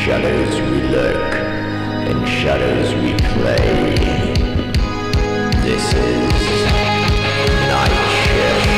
shadows we lurk, in shadows we play. This is Night Shift.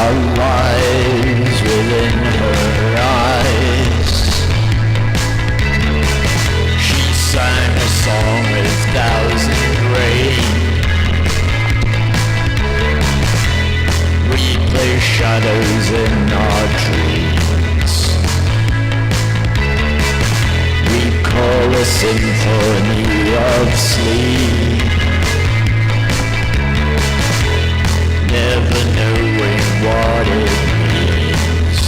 our lives within her eyes. She sang a song with thousand rain. We play shadows in our dreams. We call a symphony of sleep. Never knowing what it means.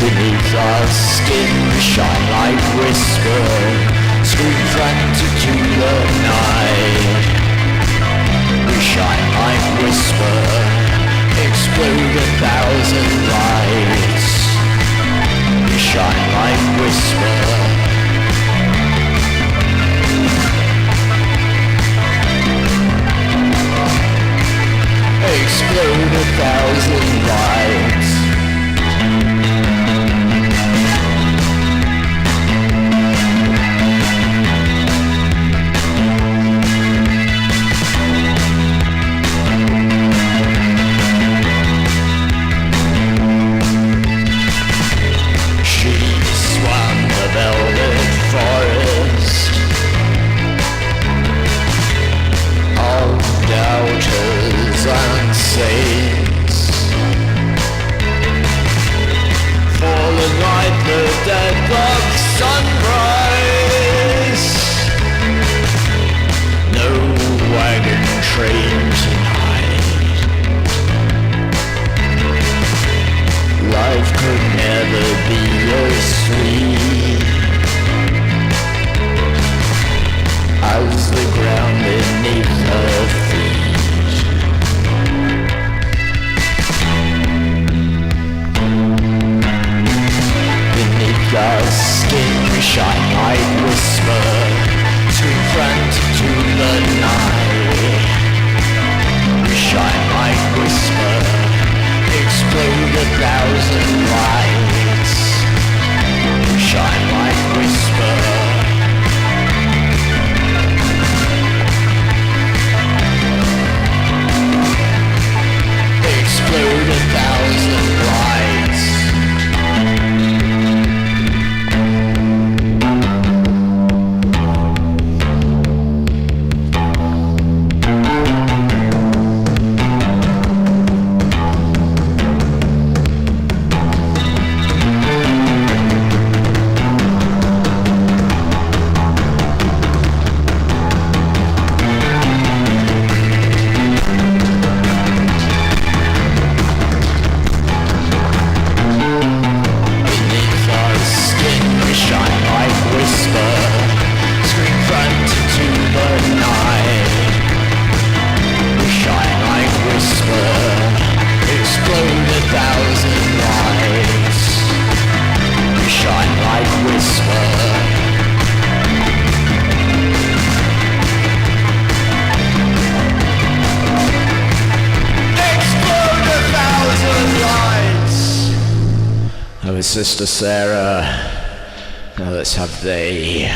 Beneath our skin we shine like whisper, scream frantic to the night. We shine like whisper, explode 1,000 lights. We shine like whisper. Explode 1,000 lights. She swam the velvet forest of doubters and saints, fallen like the deadlock sunrise. No wagon train tonight. Life could never be as sweet as the ground beneath her feet. Beneath our skin we shine like whisper, scream frantic to the night. We shine like whisper, explode 1,000 lights. We shine like whisper. Explode 1,000 lights. Sister Sarah, now let's have they.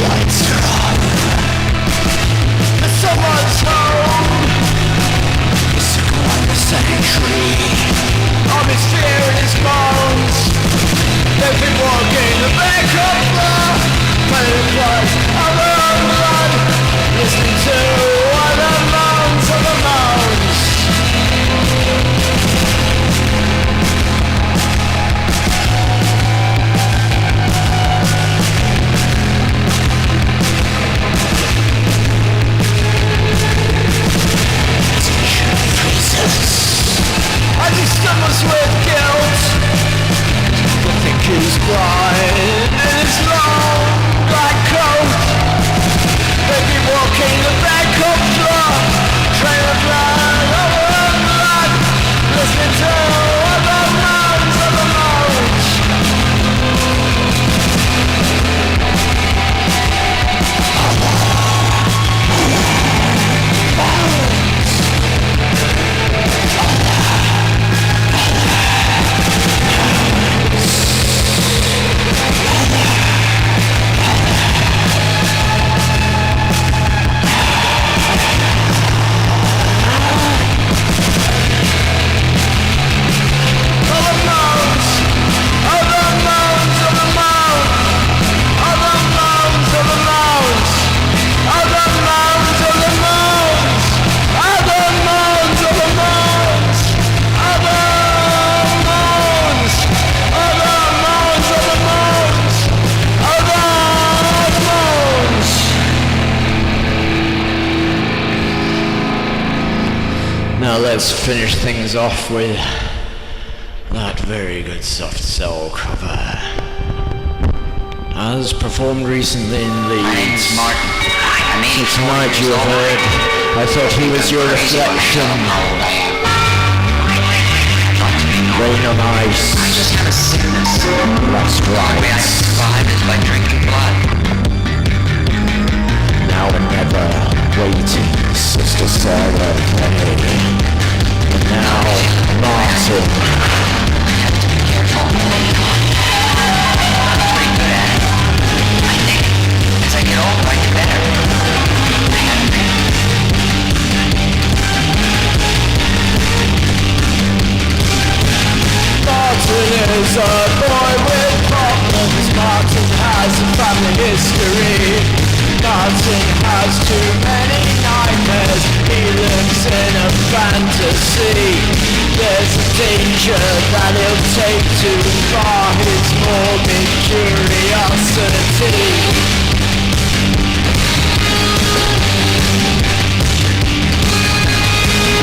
Lights are on. Someone's home. Sanctuary of his fear and his bones. They've Now let's finish things off with that very good soft soul cover. As performed recently in Leeds. So tonight you have heard, I thought he was your reflection. Rain on ice. I just had a sickness. Lost The way I rights. survived is by drinking blood. Now and never, waiting, Sister Sarah, hey. And now, Martin. I have to be careful. I'm pretty good at it. I think as I get older, I get better. I have to be. Martin is a boy with problems. Martin has a family history. Martin has too many nightmares. He lives in a fantasy. There's a danger that he'll take too far his morbid curiosity.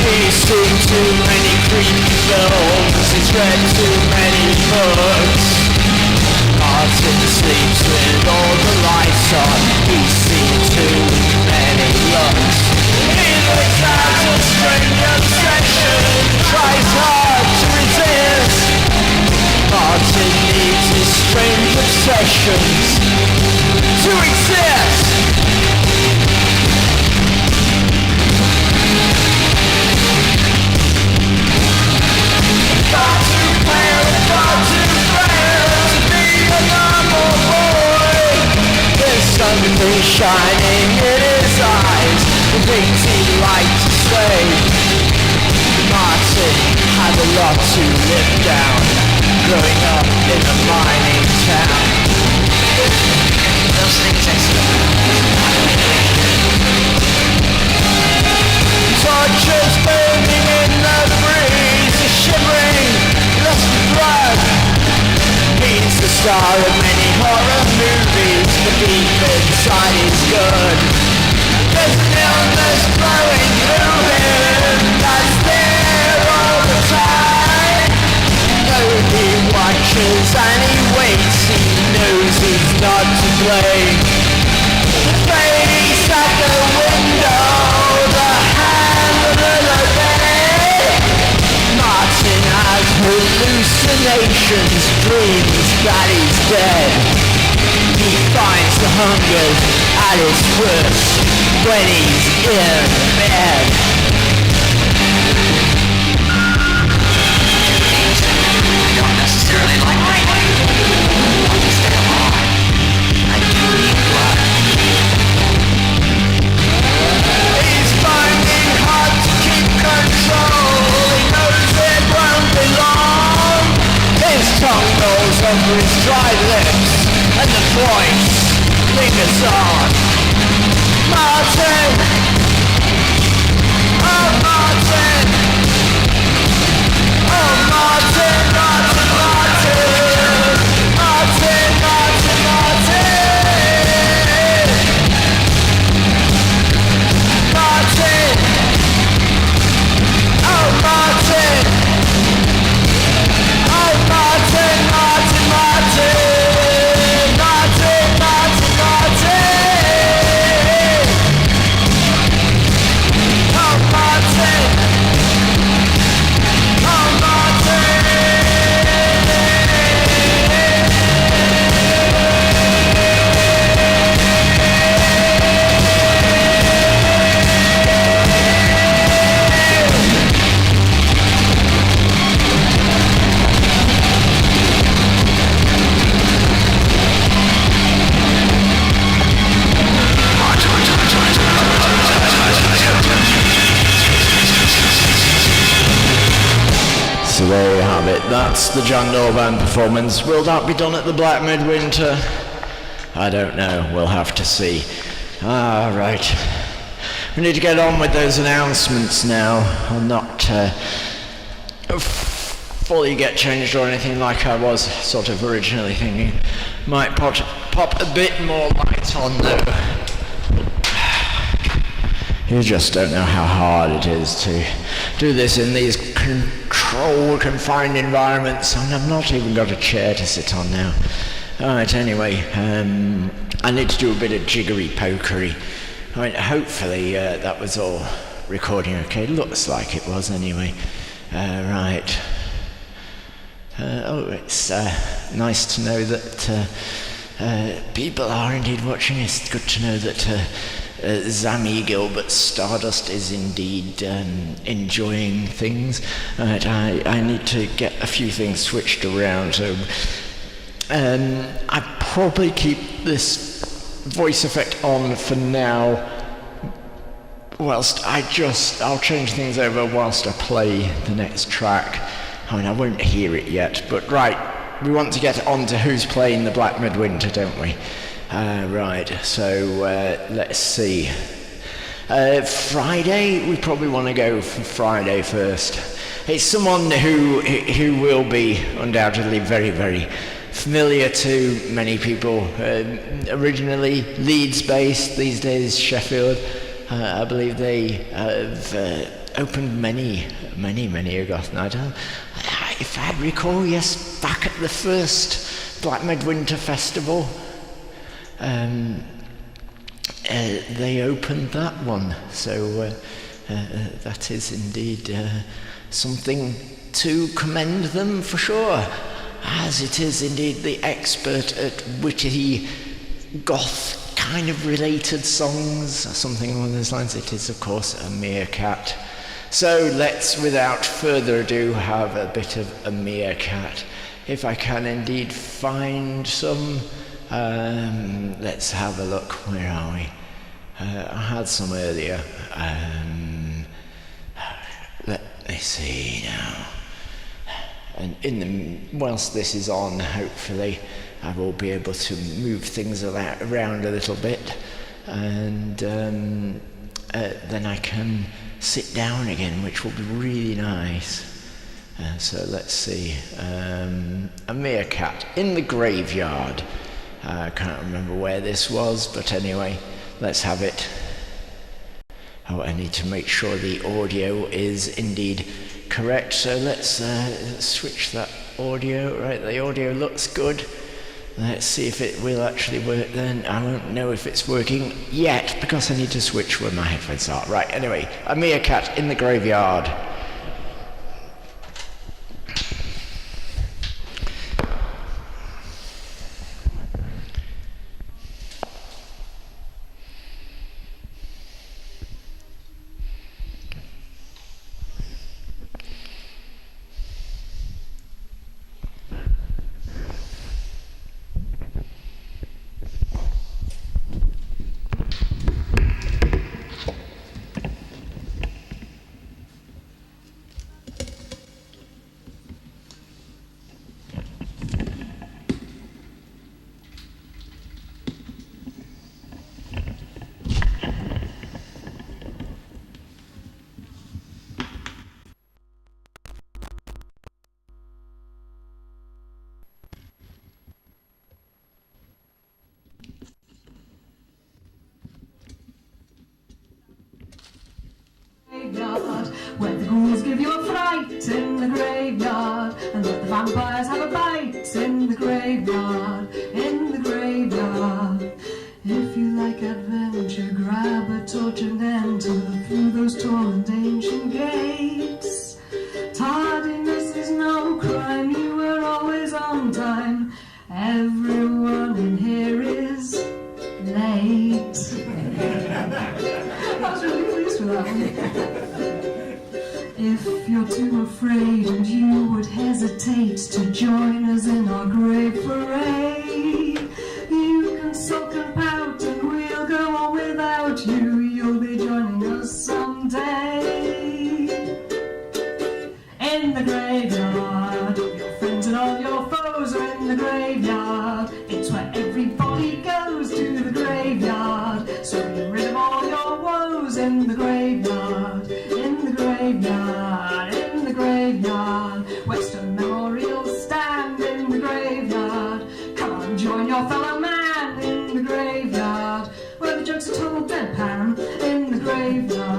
He's seen too many creepy films, he's read too many books. Martin sleeps with all the lights on, he's seen too many looks. He looks at a strange obsession, tries hard to resist. Martin needs his strange obsessions to exist. Far too pale, far too frail to be a normal boy. There's something shining in his eyes, the things he'd like to say. Martin had a lot to live down, growing up in a mining town. Those things I see. Torches burning in the breeze, a shivering, lust for blood. He's the star of many horror movies, but deep inside he's good. There's an illness flowing through him that's there all the time. Though he watches and he waits, he knows he's not to blame. The face at the window, the hand of the bay. Martin has hallucinations, dreams that he's dead. He finds the hunger at his worst when he's in bed. I don't necessarily like my life. I want to stay alive. I do need blood. He's finding hard to keep control. He knows it won't be long. His tongue rolls over his dry lips, and the voice lingers on. Martin! Oh, Martin! Oh, Martin, Martin, Martin! Martin, Martin, Martin! Martin! Oh, Martin! Oh, Martin, Martin, Martin! Martin, Martin, Martin! Oh, Martin! Oh, Martin! So there you have it. That's the John Doe Band performance. Will that be done at the Bl4ck Midwinter? I don't know. We'll have to see. Right. We need to get on with those announcements now. I'll not fully get changed or anything like I was sort of originally thinking. Might pop a bit more light on though. You just don't know how hard it is to do this in these controlled, confined environments. And I've not even got a chair to sit on now. Alright, anyway, I need to do a bit of jiggery-pokery. I mean, hopefully that was all recording okay. Looks like it was anyway. Right. It's nice to know that people are indeed watching. It's good to know that Zammy Gilbert Stardust is indeed enjoying things. Right, I need to get a few things switched around. So I probably keep this voice effect on for now. Whilst I'll change things over whilst I play the next track. I mean, I won't hear it yet, but right, we want to get on to who's playing the Black Midwinter, don't we? Right, so let's see. Friday, we probably want to go for Friday first. It's someone who will be undoubtedly very, very familiar to many people. Originally Leeds-based, these days Sheffield. I believe they have opened many ago. I don't. If I recall, yes, back at the first Black Midwinter Festival, they opened that one. So that is indeed something to commend them for sure, as it is indeed the expert at witty goth kind of related songs, something along those lines. It is, of course, a meerkat. So let's, without further ado, have a bit of a meerkat. If I can indeed find some. Let's have a look. Where are we? I had some earlier. Let me see now. And whilst this is on, hopefully I will be able to move things around a little bit, and then I can sit down again, which will be really nice. So let's see. A meerkat in the graveyard. I can't remember where this was, but anyway, let's have it. Oh, I need to make sure the audio is indeed correct, so let's switch that audio. Right, the audio looks good. Let's see if it will actually work then. I won't know if it's working yet because I need to switch where my headphones are. Right, anyway, a meerkat in the graveyard. Where the ghouls give you a fright in the graveyard, and let the vampires have a bite in the graveyard, in the graveyard. If you like adventure, grab a torch and enter through those tall and ancient gates. Tardiness is no crime, you were always on time. Everyone in here is late. I was really pleased with that one. If you're too afraid and you would hesitate to join us in our great parade, you can sulk and pout and we'll go on without you. You'll be joining us someday. In the graveyard, your friends and all your foes are in the graveyard. It's where everybody goes, to the graveyard. So get rid of all your woes in the graveyard. In the graveyard, in the graveyard. Western Memorial stand in the graveyard. Come on, join your fellow man in the graveyard. Where the jokes are told deadpan in the graveyard.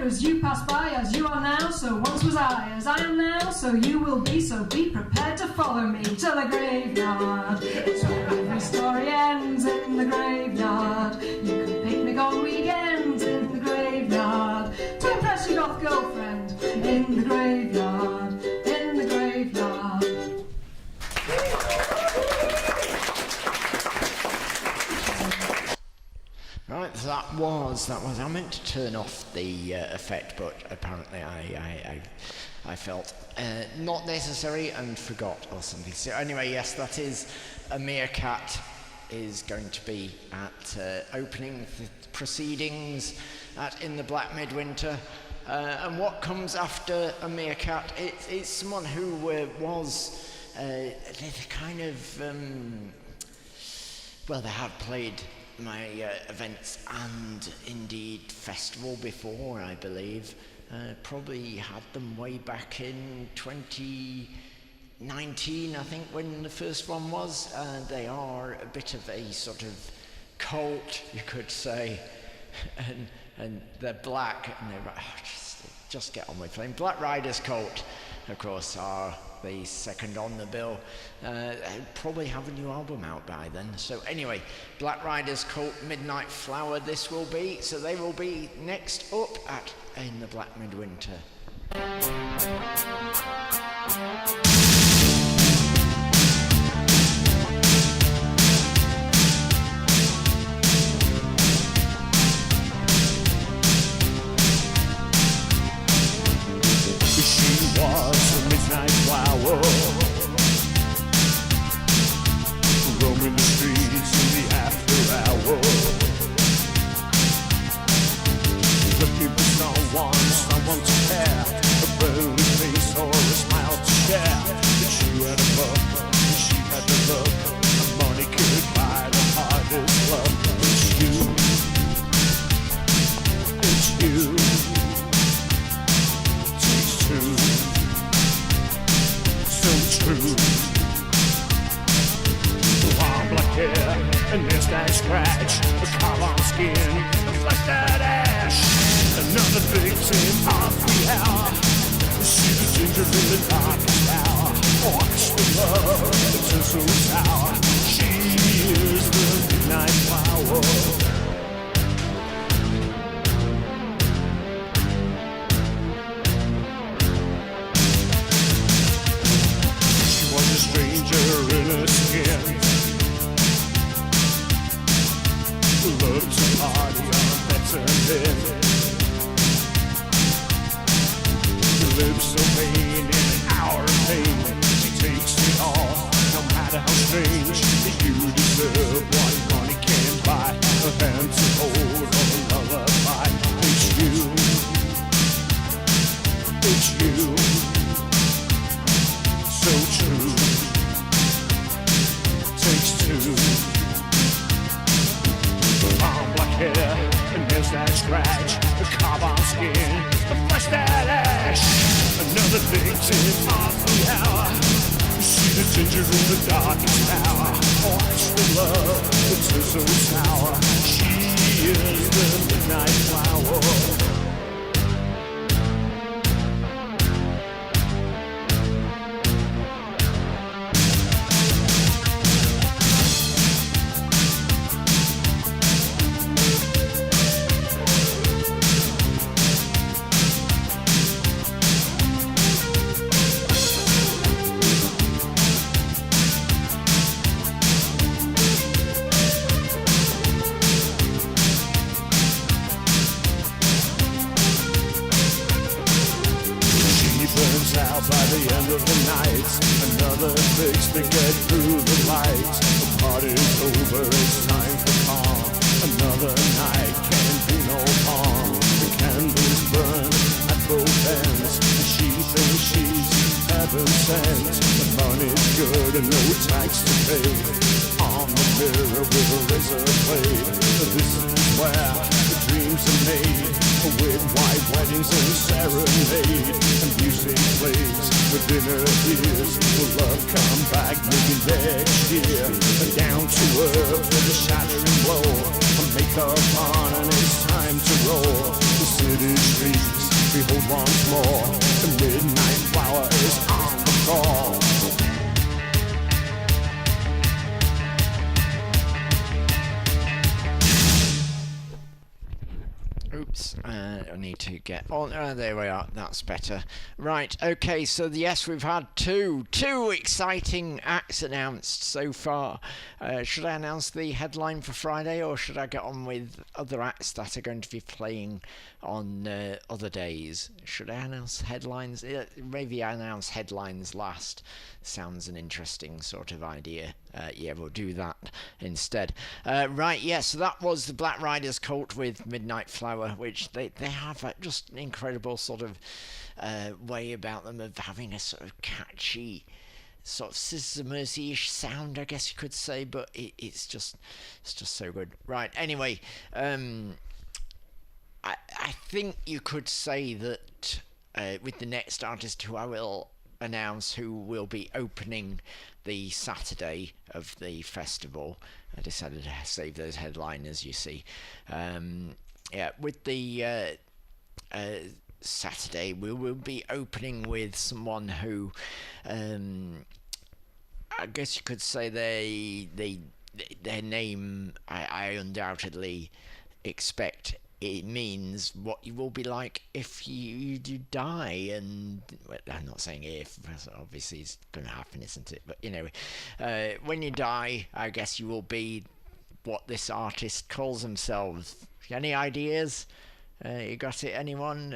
as you pass by, as you are now, so once was I, as I am now, so you will be, so be prepared to follow me to the graveyard. It's where every story ends, in the graveyard. You can picnic on weekends in the graveyard, to impress your goth girlfriend in the graveyard, in the graveyard. Right, that was. I meant to turn off the effect, but apparently I felt not necessary and forgot or something. So anyway, yes, that is a meerkat is going to be at opening the proceedings in the Bl4ck Midwinter. And what comes after a meerkat? It's someone who was kind of well, they have played my events and indeed festival before, I believe. Probably had them way back in 2019, I think, when the first one was. They are a bit of a sort of cult, you could say, and they're black, and they're just get on with playing. Black Riders Cult, of course, are the second on the bill. They probably have a new album out by then. So anyway, Black Riders Cult, Midnight Flower, this will be. So they will be next up in the Bl4ck Midwinter. Roaming the streets in the after hour, looking for someone to care, a burly face or a smile to share. But you had a buck, and she had the luck, and money could buy the hardest love. It's you, takes two, so true. Black hair, and there's that scratch, a carve on skin, a flesh that ash. Another victim of the hour. She's a ginger in the darkest hour. Watch the love, it's a so sour. She is the midnight flower. She was a stranger in her skin. Love to party on better men. She lives so pain in an hour of pain. She takes it all, no matter how strange. You deserve what money can't buy, a hand to hold or a lullaby. It's you, so true. Takes two. Black hair, and there's that scratch, a carve on skin, a flesh that ash. Another victim of the hour. See the ginger in the darkest hour. Watch the love, it's so sour. She is the midnight flower. Out by the end of the night, another fix to get through the light. The party's over, it's time for calm. Another night can't do no harm. The candles burn at both ends, and she thinks she's heaven sent. The money's good and no tax to pay. On the mirror with a razor blade. This is where the dreams are made, with white weddings and serenade, and music plays within her ears. Will love come back maybe next year? And down to earth with a shattering blow, a makeup on and it's time to roll. The city streets get... Oh, there we are. That's better. Right, okay, so yes, we've had two exciting acts announced so far. Should I announce the headline for Friday, or should I get on with other acts that are going to be playing on other days? Should I announce headlines? Maybe I announce headlines last. Sounds an interesting sort of idea. Yeah, we'll do that instead. Right, yeah, so that was the Black Riders Cult with Midnight Flower, which they have just an incredible sort of way about them of having a sort of catchy sort of Sisters of Mercy-ish sound, I guess you could say, but it's just so good. Right, anyway, I think you could say that with the next artist who I will announce, who will be opening the Saturday of the festival, I decided to save those headliners, you see. Yeah, with the Saturday, we will be opening with someone who, I guess you could say their name, I undoubtedly expect it means what you will be like if you die. And well, I'm not saying if, obviously it's going to happen, isn't it? But anyway, when you die, I guess you will be what this artist calls themselves. Any ideas? You got it? Anyone?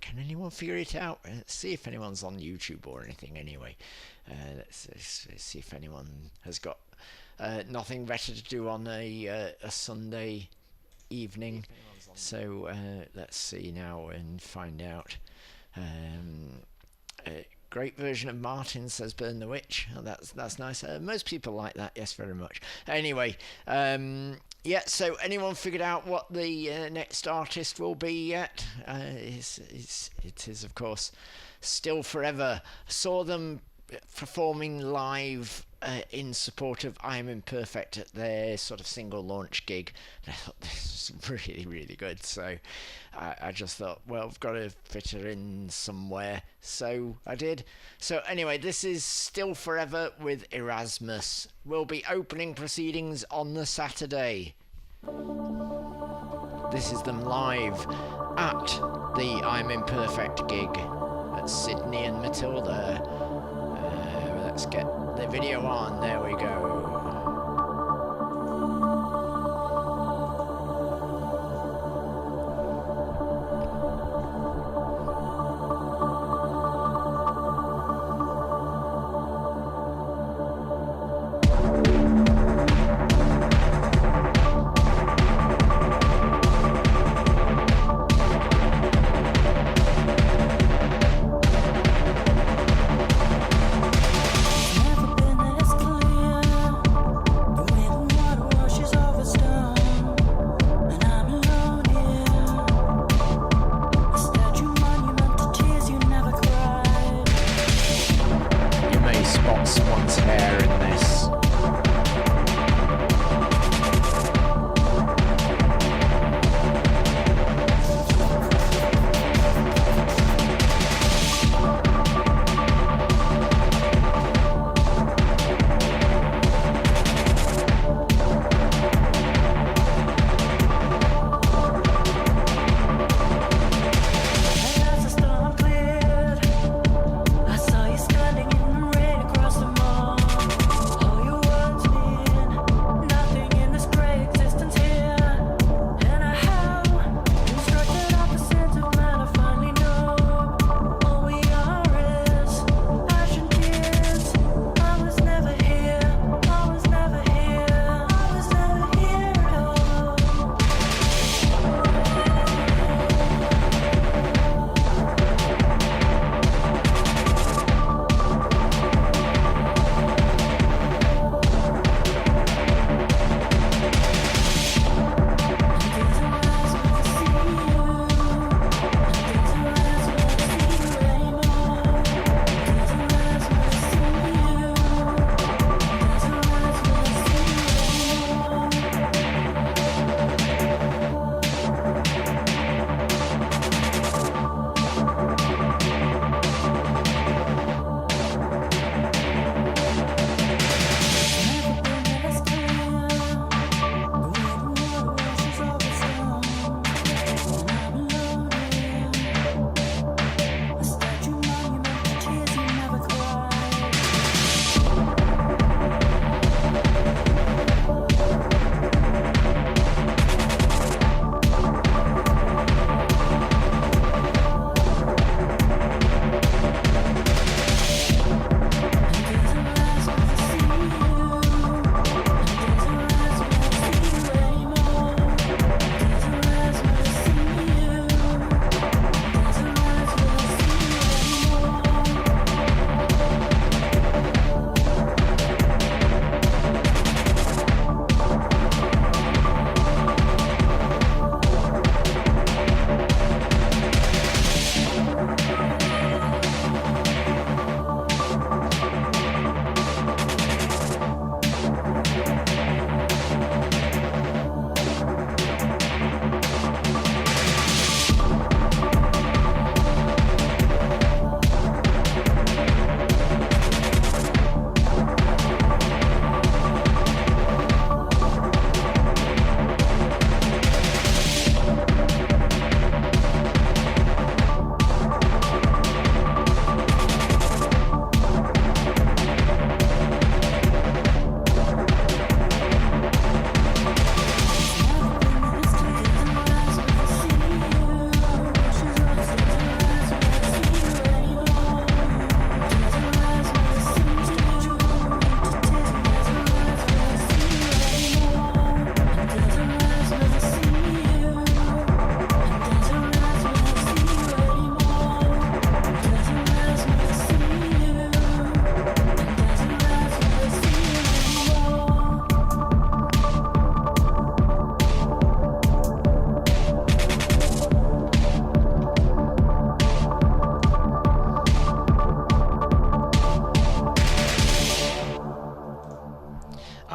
Can anyone figure it out? Let's see if anyone's on YouTube or anything. Anyway, let's see if anyone has got nothing better to do on a Sunday evening. So let's see now and find out. Great version of Martin, says Burn the Witch. Oh, that's nice. Most people like that. Yes, very much. Anyway, yeah, so anyone figured out what the next artist will be yet? It is, of course, Still Forever. Saw them performing live in support of I Am Imperfect at their sort of single launch gig. And I thought this was really, really good. So I just thought, well, I've got to fit her in somewhere. So I did. So anyway, this is Still Forever with Erasmus. We'll be opening proceedings on the Saturday. This is them live at the I'm Imperfect gig at Sydney and Matilda. Let's get the video on. There we go. I saw you standing in the rain across the mall.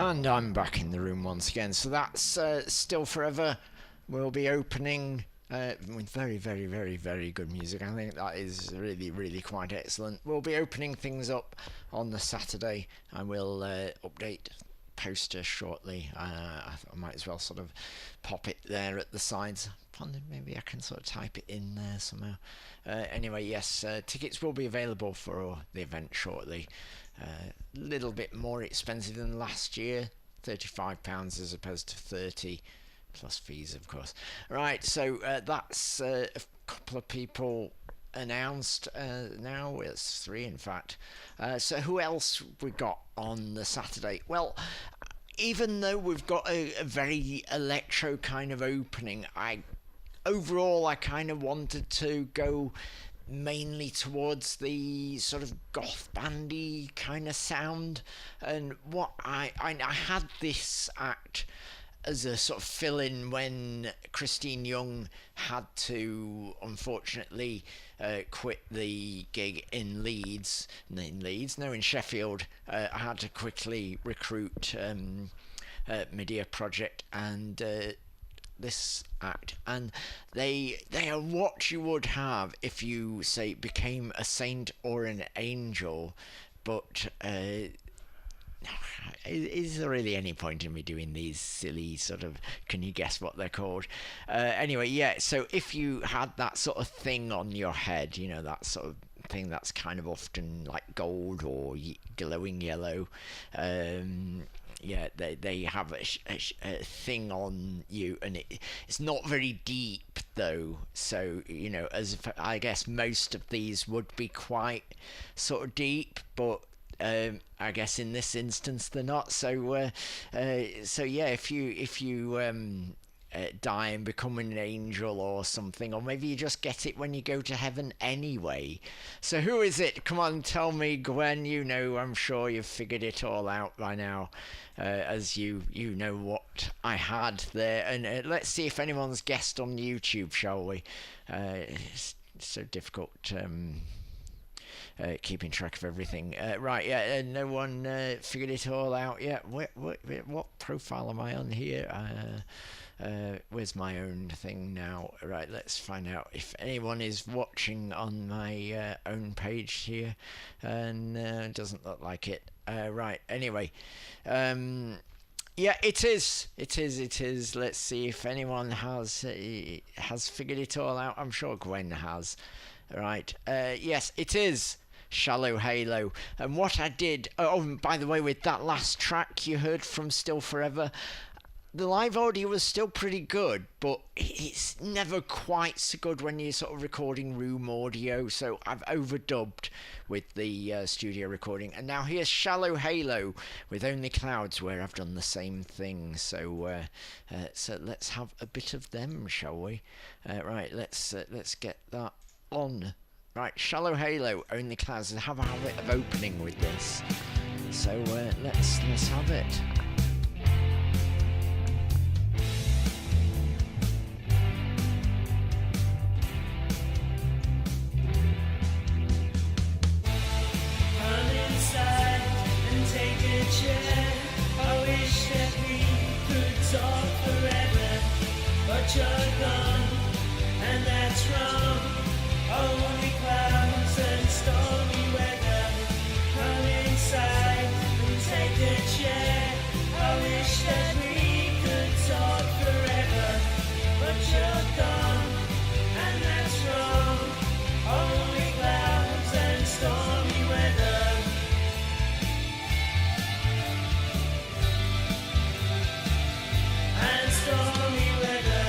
And I'm back in the room once again. So that's Still Forever. We'll be opening with very, very, very, very good music. I think that is really, really quite excellent. We'll be opening things up on the Saturday. I will update poster shortly. I thought I might as well sort of pop it there at the sides. Maybe I can sort of type it in there somehow. Anyway, yes, tickets will be available for the event shortly. A little bit more expensive than last year, £35 as opposed to 30 plus fees, of course. Right, so that's a couple of people announced. Now it's 3 in fact. So who else we got on the Saturday? Well, even though we've got a very electro kind of opening, overall I kind of wanted to go mainly towards the sort of goth bandy kind of sound, and what I had this act as a sort of fill-in when Christine Young had to unfortunately quit the gig in Sheffield. I had to quickly recruit Media Project and this act, and they are what you would have if you say became a saint or an angel, but is there really any point in me doing these silly sort of, can you guess what they're called? Anyway, yeah, so if you had that sort of thing on your head, you know, that sort of thing that's kind of often like gold or glowing yellow, yeah, they have a thing on you, and it's not very deep though, so you know, I guess most of these would be quite sort of deep, but I guess in this instance they're not. So yeah, if you die and become an angel or something, or maybe you just get it when you go to heaven anyway. So who is it? Come on, tell me, Gwen. You know, I'm sure you've figured it all out by now, as you know what I had there. And let's see if anyone's guessed on YouTube, shall we? It's so difficult keeping track of everything. Right, yeah, no one figured it all out yet. What profile am I on here? Where's my own thing now? Right, let's find out if anyone is watching on my own page here, and it doesn't look like it. Right, anyway, yeah, it is. Let's see if anyone has figured it all out. I'm sure Gwen has. Right, yes, it is Shallow Halo. And what I did, oh, by the way, with that last track you heard from Still Forever, the live audio was still pretty good, but it's never quite so good when you're sort of recording room audio, so I've overdubbed with the studio recording. And now here's Shallow Halo with Only Clouds, where I've done the same thing. So so let's have a bit of them, shall we? Right, let's get that on. Right, Shallow Halo, Only Clouds. I have a habit of opening with this, so let's have it. Come inside and take a chair. I wish that we could talk forever, but you're gone, and that's wrong. Only clouds and stormy weather. Come inside and take a chair. I wish that we could talk forever, but you're gone, and that's wrong. Only clouds and stormy weather. And stormy weather.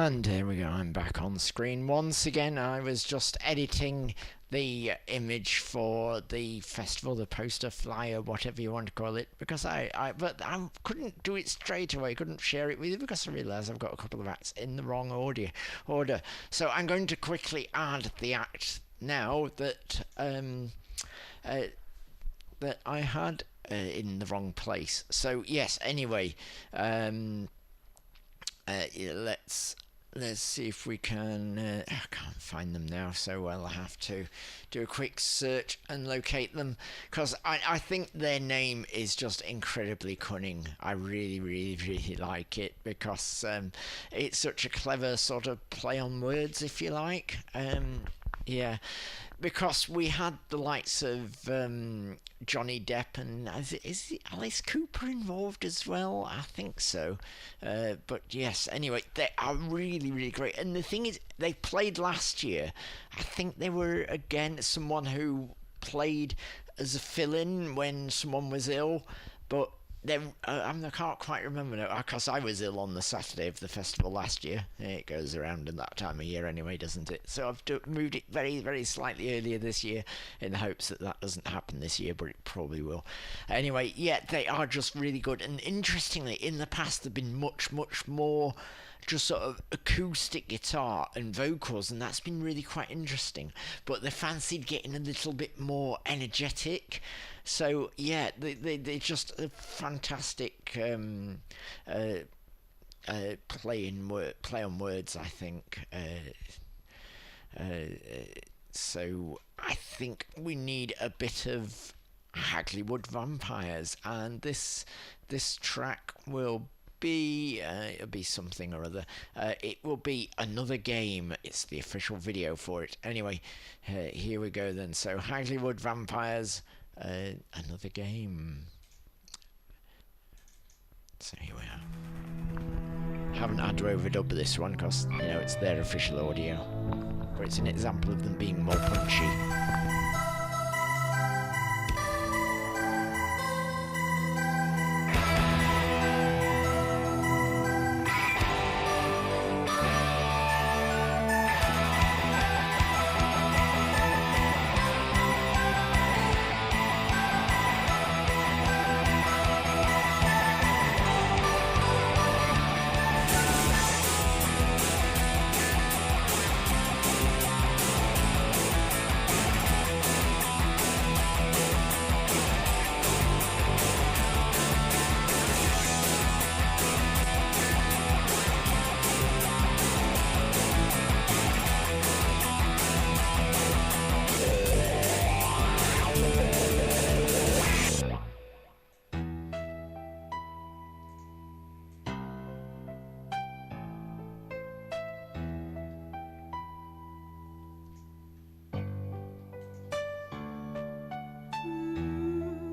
And there we go, I'm back on screen once again. I was just editing the image for the festival, the poster, flyer, whatever you want to call it, because I couldn't do it straight away, couldn't share it with you because I realised I've got a couple of acts in the wrong order. So I'm going to quickly add the act now that that I had in the wrong place. So yes, anyway, let's see if we can. I can't find them now, so I'll have to do a quick search and locate them, because I think their name is just incredibly cunning. I really like it, because it's such a clever sort of play on words, if you like. Yeah, because we had the likes of Johnny Depp and is Alice Cooper involved as well? I think so. But yes, anyway, they are really great. And the thing is, they played last year. I think they were again someone who played as a fill-in when someone was ill, but I can't quite remember now, because I was ill on the Saturday of the festival last year. It goes around in that time of year anyway, doesn't it? So I've moved it very slightly earlier this year in the hopes that doesn't happen this year, but it probably will. Anyway, yeah, they are just really good. And interestingly, in the past they've been much more just sort of acoustic guitar and vocals, and that's been really quite interesting. But they fancied getting a little bit more energetic. So yeah, they're just a fantastic play on words, I think. So I think we need a bit of Hagleywood Vampires, and this track will be it'll be something or other. It will be Another Game. It's the official video for it. Anyway, here we go then. So Hagleywood Vampires, Another Game. So here we are. Haven't had to overdub this one because, you know, it's their official audio, but it's an example of them being more punchy.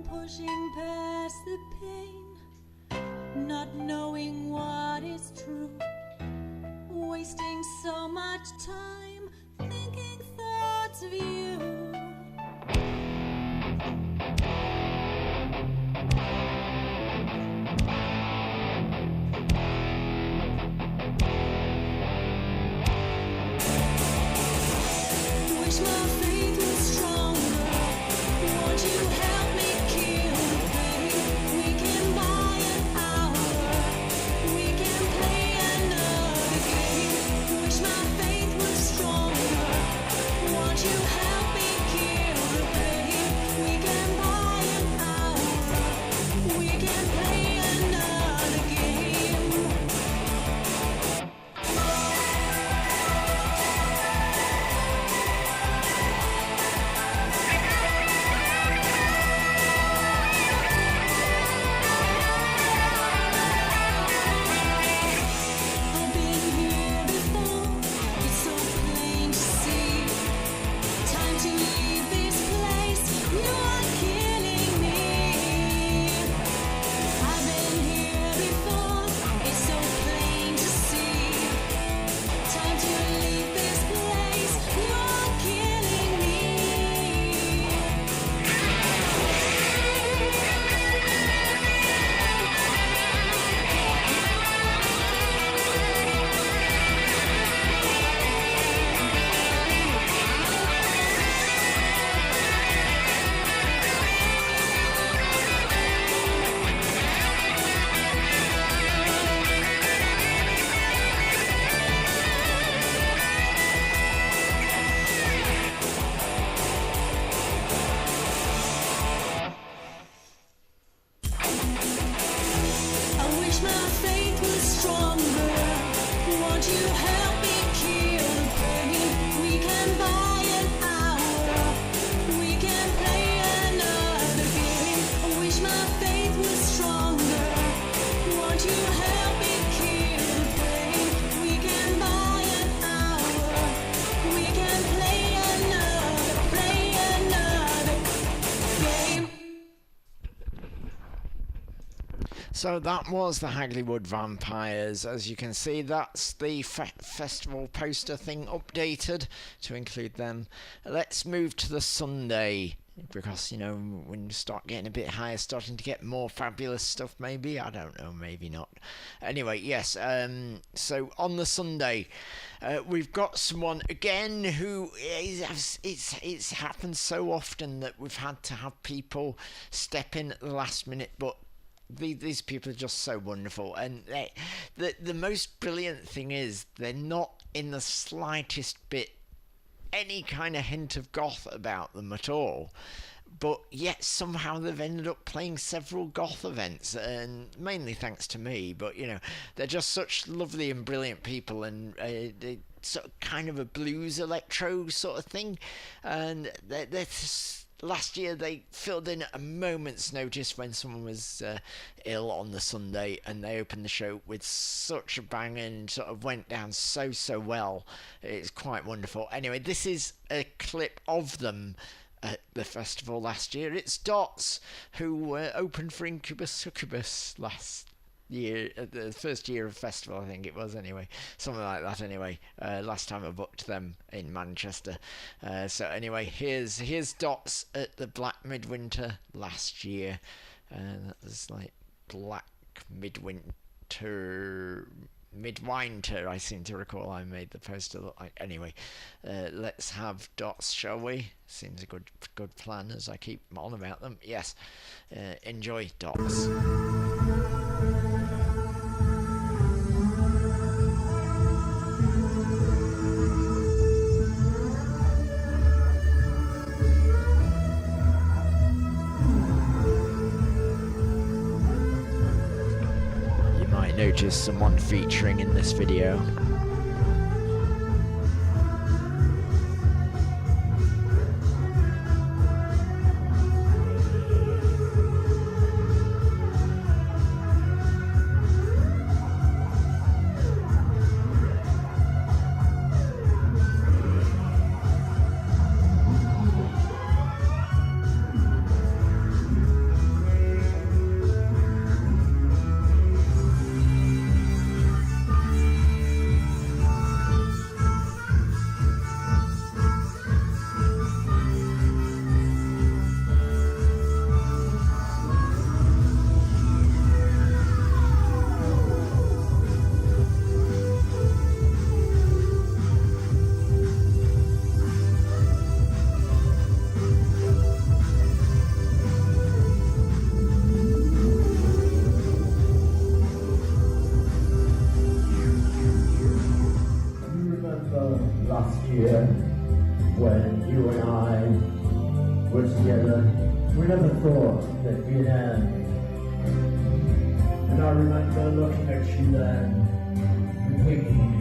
Pushing past the pain, not knowing what is true, wasting so much time thinking thoughts of you. Wish my faith was stronger. Won't you help me kill the pain? We can buy an hour. We can play another game. Wish my faith was stronger. Won't you help me kill the pain? We can buy an hour. We can play another game. I've been here before, it's so plain to see. Time to leave this place, you are killing me. I've been here before, it's so plain to see. Time to leave this place, you are killing me. you help me kill the pain? We can buy an hour. We can play another game. I wish my faith was stronger. Won't you help me kill the pain? We can buy an hour. We can play another game. So that was the Hagleywood Vampires. As you can see, that's the festival poster thing updated to include them. Let's move to the Sunday, because, you know, when you start getting a bit higher, starting to get more fabulous stuff, maybe. I don't know, maybe not. Anyway, yes, so on the Sunday, we've got someone, again, who it's happened so often that we've had to have people step in at the last minute, but these people are just so wonderful, and the most brilliant thing is they're not in the slightest bit any kind of hint of goth about them at all, but yet somehow they've ended up playing several goth events, and mainly thanks to me. But you know, they're just such lovely and brilliant people, and they sort of kind of a blues electro sort of thing, and they're last year they filled in at a moment's notice when someone was ill on the Sunday, and they opened the show with such a bang and sort of went down so well. It's quite wonderful. Anyway, this is a clip of them at the festival last year. It's Dots, who opened for Incubus Succubus last year, the first year of festival, I think it was, anyway, something like that. Anyway, last time I booked them in Manchester. So anyway, here's Dots at the Bl4ck Midwinter last year, and that was like Bl4ck Midwinter, I seem to recall. I made the poster look like. Anyway, let's have Dots, shall we? Seems a good plan, as I keep on about them. Yes, enjoy Dots. Notice someone featuring in this video. When you and I were together, we never thought that we'd end. And I remember looking at you then and thinking,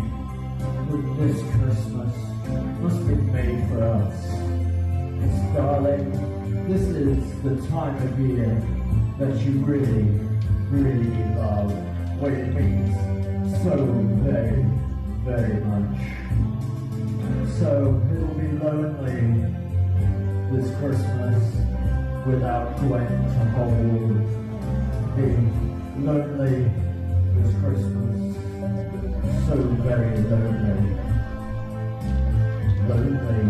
with this Christmas must be made for us. Because darling, this is the time of year that you really, really love, when it means so very, very much. So it'll be lonely this Christmas without Gwen to hold. Be lonely this Christmas, so very lonely. Lonely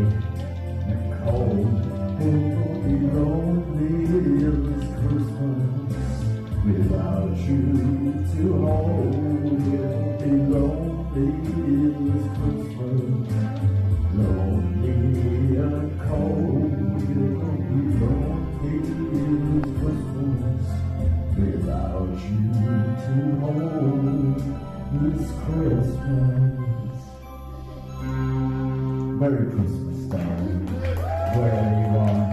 and cold. It'll be lonely this Christmas without you to hold. It'll be lonely this Christmas. Lonely and cold, it'll be lonely this Christmas without you to hold this Christmas. Merry Christmas, darling, wherever you are.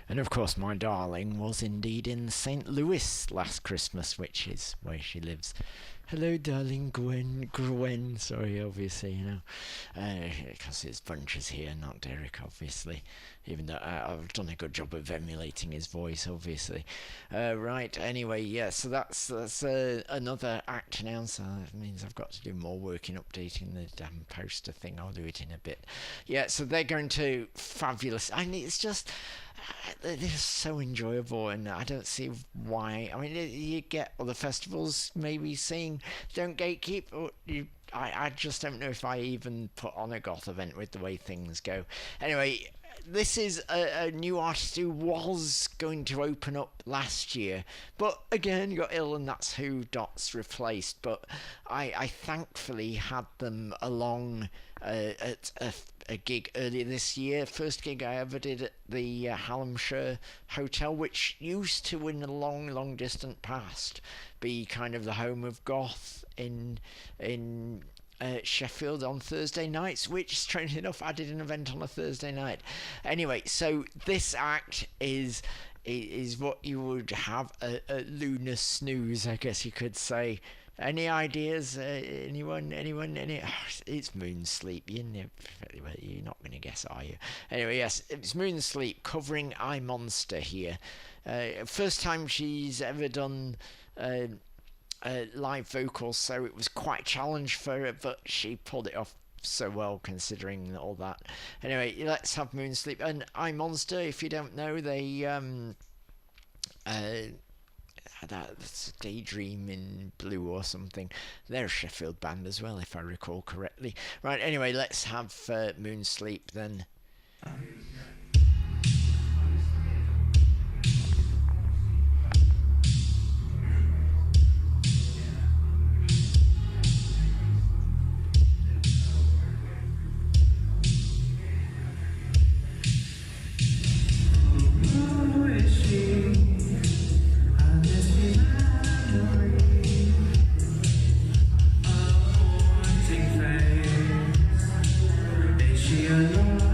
And of course, my darling was indeed in St. Louis last Christmas, which is where she lives. Hello, darling Gwen, sorry, obviously, you know, because it's Bunches here, not Derek, obviously, even though I've done a good job of emulating his voice, obviously. Right, anyway, yeah, so that's another act now, so that means I've got to do more work in updating the damn poster thing. I'll do it in a bit. Yeah, so they're going to Fabulous. I mean, it's just... they're so enjoyable, and I don't see why. I mean, you get other festivals maybe saying don't gatekeep, or I just don't know if I even put on a goth event with the way things go. Anyway, this is a new artist who was going to open up last year, but again got ill, and that's who Dots replaced. But I thankfully had them along at a gig earlier this year. First gig I ever did at the Hallamshire Hotel, which used to, in the long distant past, be kind of the home of goth in Sheffield on Thursday nights, which, strangely enough, I did an event on a Thursday night. Anyway, so this act is what you would have a lunar snooze, I guess you could say. Any ideas? Anyone? It's Moon Sleep. You're not going to guess, are you? Anyway, yes, it's Moon Sleep covering I Monster here. First time she's ever done live vocals, so it was quite a challenge for her, but she pulled it off so well considering all that. Anyway, let's have Moon Sleep. And I Monster, if you don't know, they that's Daydream in Blue or something. They're a Sheffield band as well, if I recall correctly. Right, anyway, let's have Moon Sleep then. Is she alone?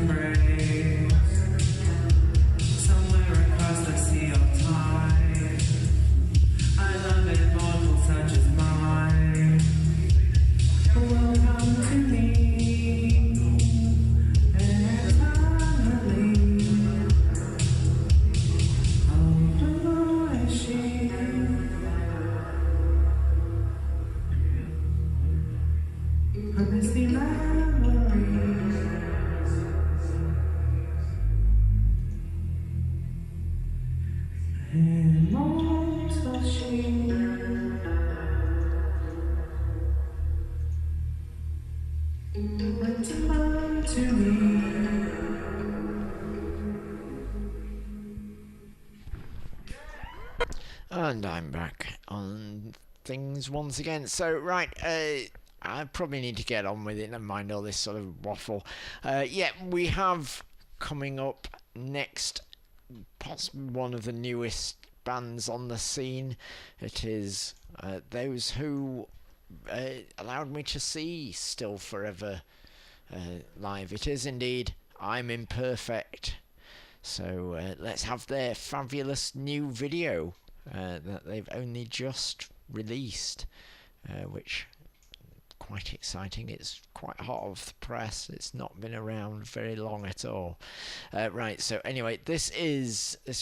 embrace somewhere across the sea of time. I love immortal such as mine. Welcome to me eternally. Open my sheet. I miss the memories. Immortal sheet. Return to me. And I'm back on things once again. So, right, I probably need to get on with it, never mind all this sort of waffle. Yeah, we have coming up next possibly one of the newest bands on the scene. It is those who allowed me to see Still Forever live. It is indeed I'm Imperfect. So let's have their fabulous new video that they've only just released, which quite exciting. It's quite hot off the press. It's not been around very long at all. Right, so anyway, this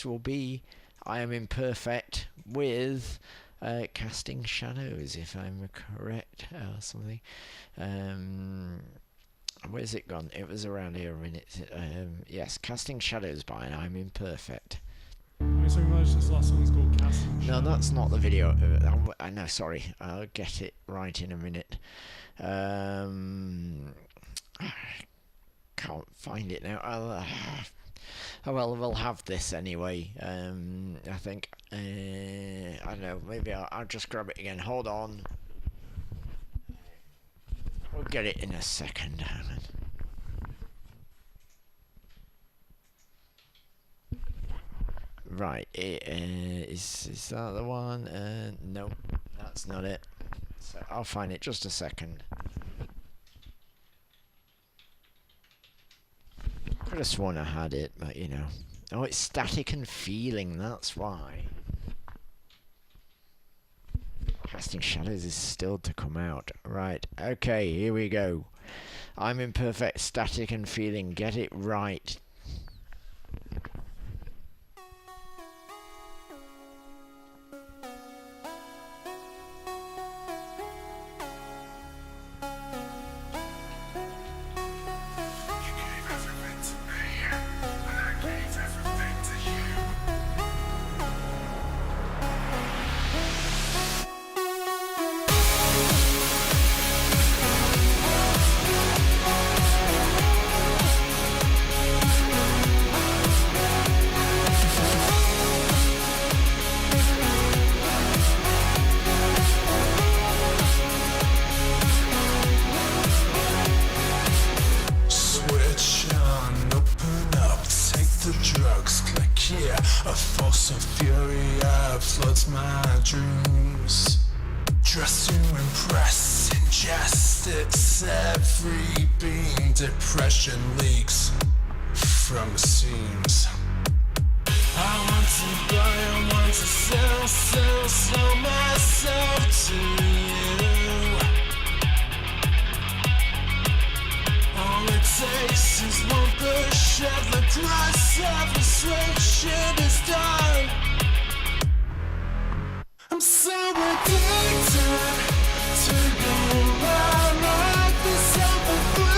will be I Am Imperfect with Casting Shadows, if I'm correct, or something. Where's it gone? It was around here a minute. Yes, Casting Shadows by I'm Imperfect. So this last song's called Casting No, Shadows. that's not the video. I know, sorry. I'll get it right in a minute. Can't find it now. Oh well, we'll have this anyway. I think. I don't know. Maybe I'll just grab it again. Hold on. We'll get it in a second. Hang on. Right, is that the one? No, that's not it. So I'll find it, just a second. Could have sworn I had it, but you know. Oh, it's Static and Feeling, that's why. Casting Shadows is still to come out. Right, okay, here we go. I'm Imperfect, Static and Feeling, get it right. Depression leaks from the seams. I want to buy, I want to sell myself to you. All it takes is one push of the price of frustration is done. I'm so addicted to go around like this self-afflicted.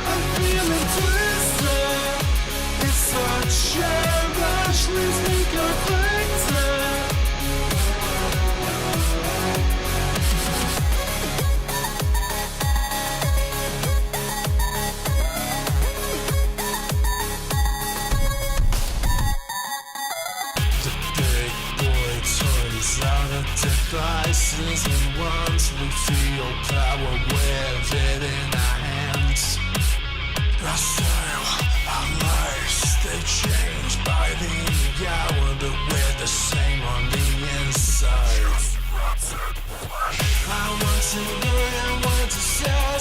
I'm feeling twisted. It's such a rush, leaves me conflicted. The big boy toys out of devices, and once we feel power with it in our hands, our style, our lives, they change by the hour, but we're the same on the inside. I want to buy, I want to sell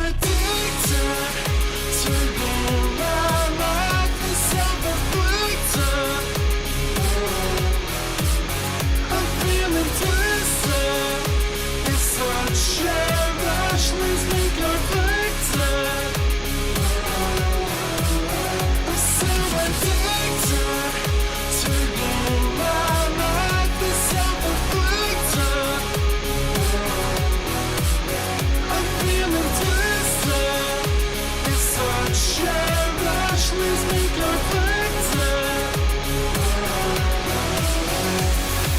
addicted to go around like the self-afflicted. I'm feeling twisted. It's such a rush, leaves me conflicted. I'm so addicted to go around like the self-afflicted. I'm feeling twisted. It's such a rush, leaves me conflicted.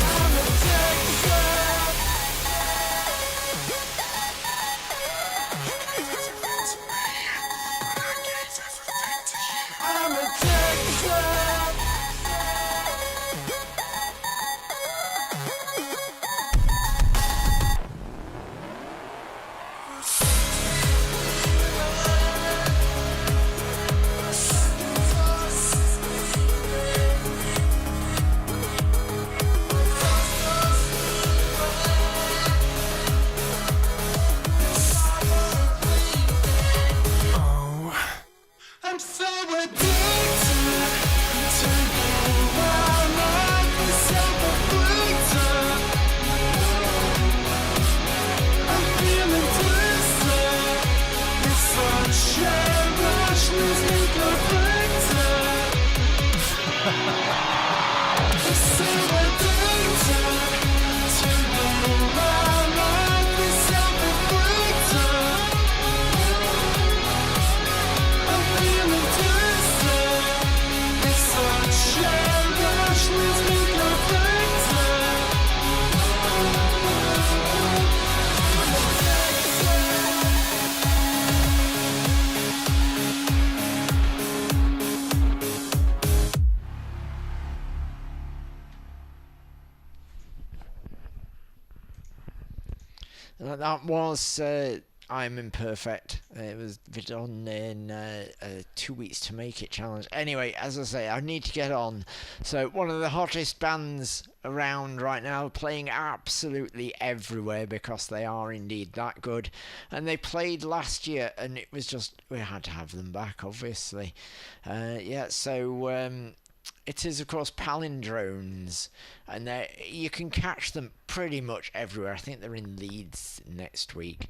I'm addicted. I'm addicted. I'm so addicted to go around like the self-afflicted. I'm feeling twisted. It's such a rush, leaves me conflicted. I'm so addicted to go around like the self-afflicted. I'm feeling twisted. It's such a rush, leaves me conflicted. That was I'm Imperfect. It was done in 2 weeks to make it challenge. Anyway, as I say, I need to get on. So one of the hottest bands around right now, playing absolutely everywhere because they are indeed that good. And they played last year and it was just, we had to have them back, obviously. It is, of course, Palindrones, and you can catch them pretty much everywhere. I think they're in Leeds next week.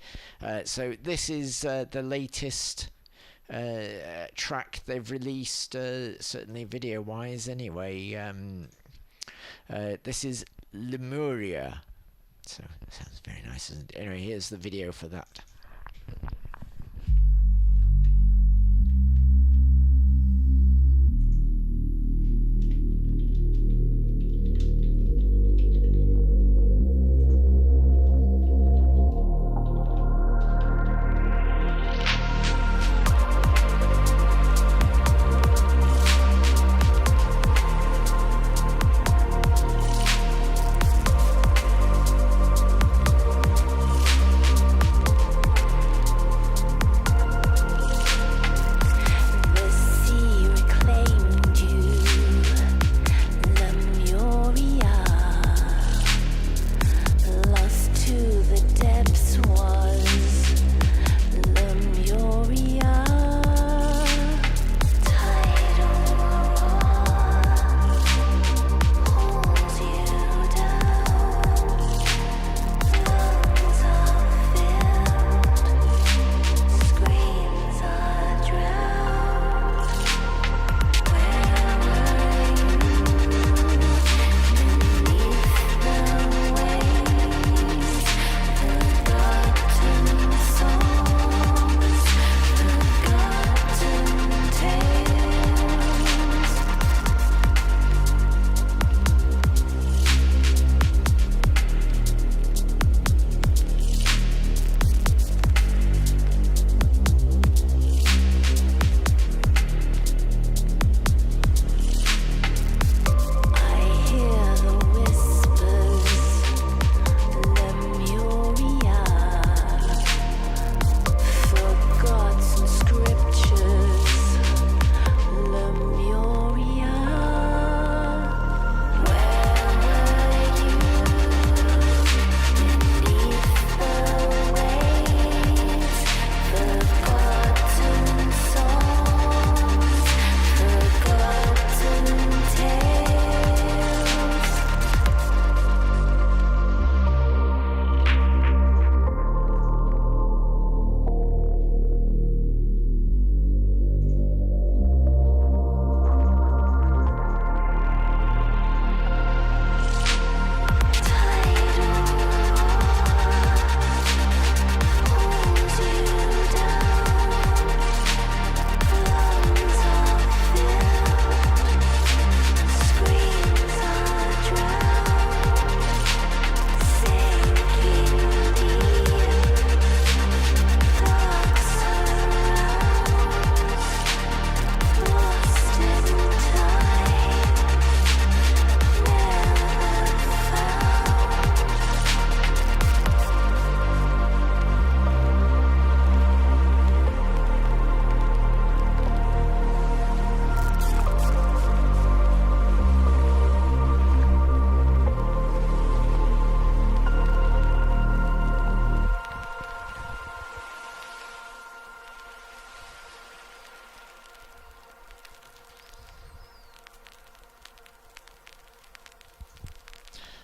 So this is the latest track they've released, certainly video-wise anyway. This is Lemuria. So it sounds very nice, isn't it? Anyway, here's the video for that.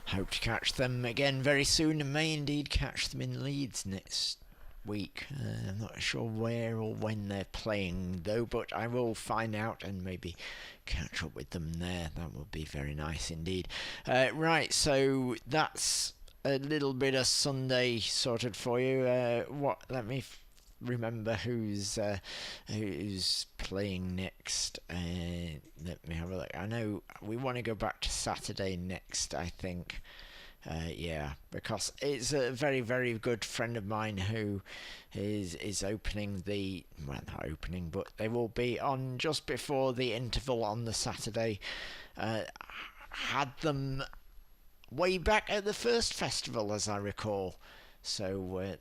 hope to catch them again very soon, and may indeed catch them in Leeds next week. I'm not sure where or when they're playing though, but I will find out and maybe catch up with them there. That would be very nice indeed. Right, so that's a little bit of Sunday sorted for you. Let me remember who's playing next. Let me have a look. I know we want to go back to Saturday next, I think. Yeah, because it's a very, very good friend of mine who is opening not opening, but they will be on just before the interval on the Saturday. Had them way back at the first festival, as I recall. So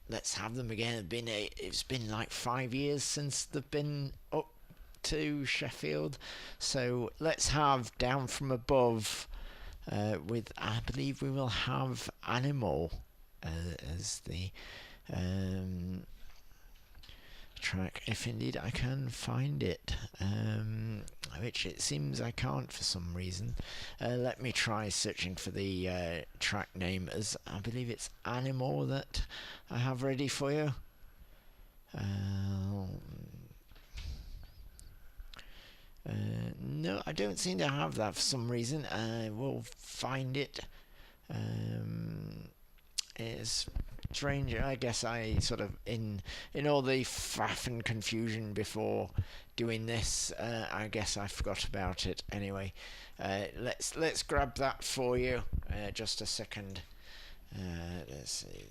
let's have them again. It's been like 5 years since they've been up to Sheffield. So let's have Down From Above with, I believe we will have Animal as the track, if indeed I can find it, which it seems I can't for some reason. Let me try searching for the track name, as I believe it's Animal that I have ready for you. No, I don't seem to have that for some reason. I will find it. It's strange. I guess I sort of in all the faff and confusion before doing this, I guess I forgot about it. Anyway, let's grab that for you. Just a second. Let's see.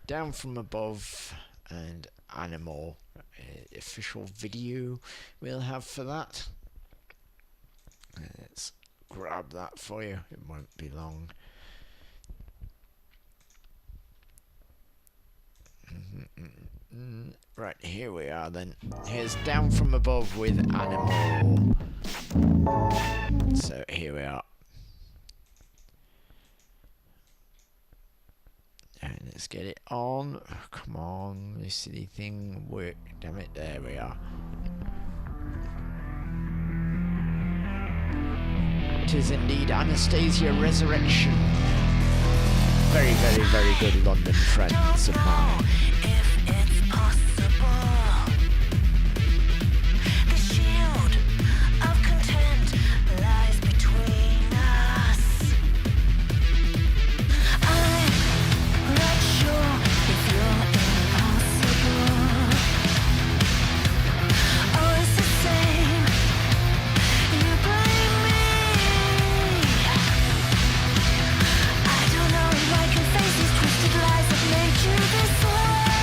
Down From Above and Animal. Official video we'll have for that. Let's grab that for you. It won't be long. Right, here we are then. Here's Down From Above with Animal. So here we are. And let's get it on. Oh, come on, this silly thing work. Damn it, there we are. It is indeed Anastasia Resurrection. Very, very, very good London friends of mine. If it's possible, the shield of content lies between us. I'm not sure if you're impossible. Oh, it's the same. You blame me. I don't know if I can face these twisted lies that made you this way.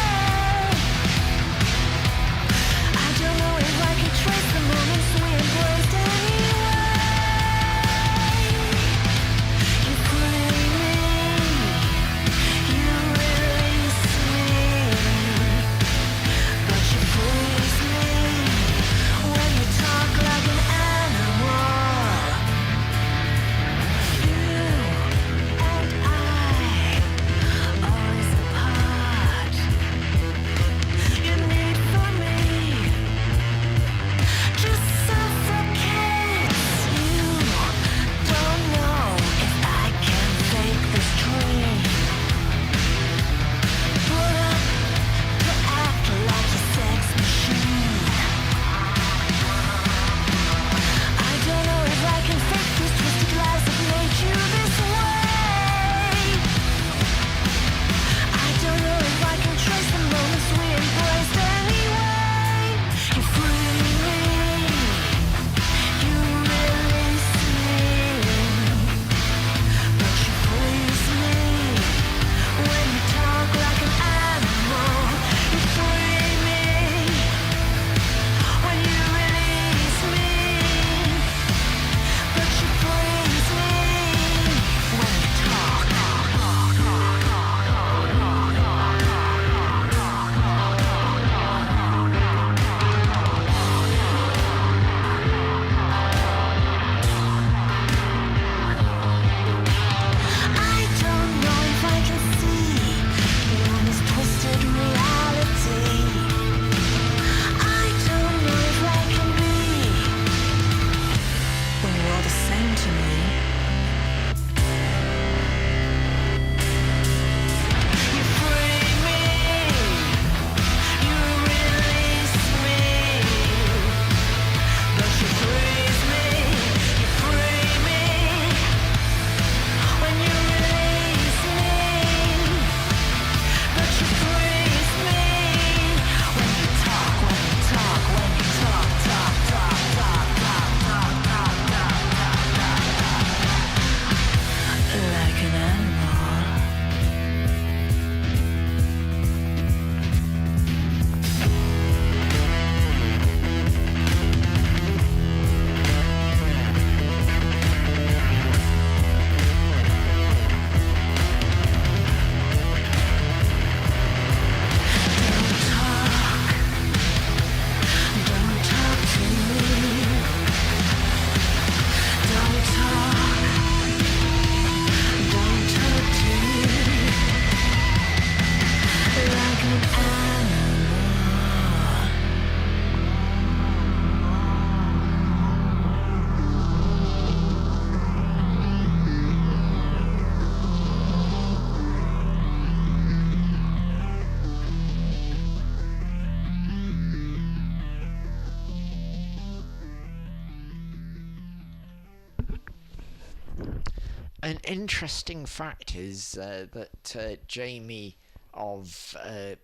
An interesting fact is that Jamie of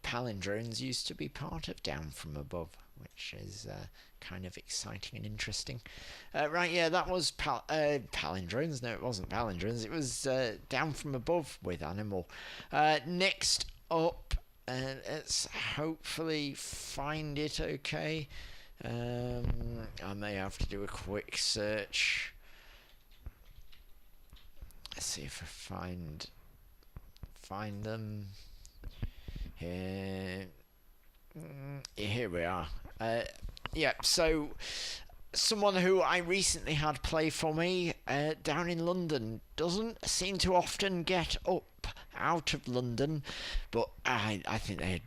Palindrones used to be part of Down From Above, which is kind of exciting and interesting. Right, yeah, that was Palindrones. No, it wasn't Palindrones. It was Down From Above with Animal. Next up, let's hopefully find it okay. I may have to do a quick search. Let's see if I find them. Here we are. Yeah, so someone who I recently had play for me down in London doesn't seem to often get up out of London, but I think they're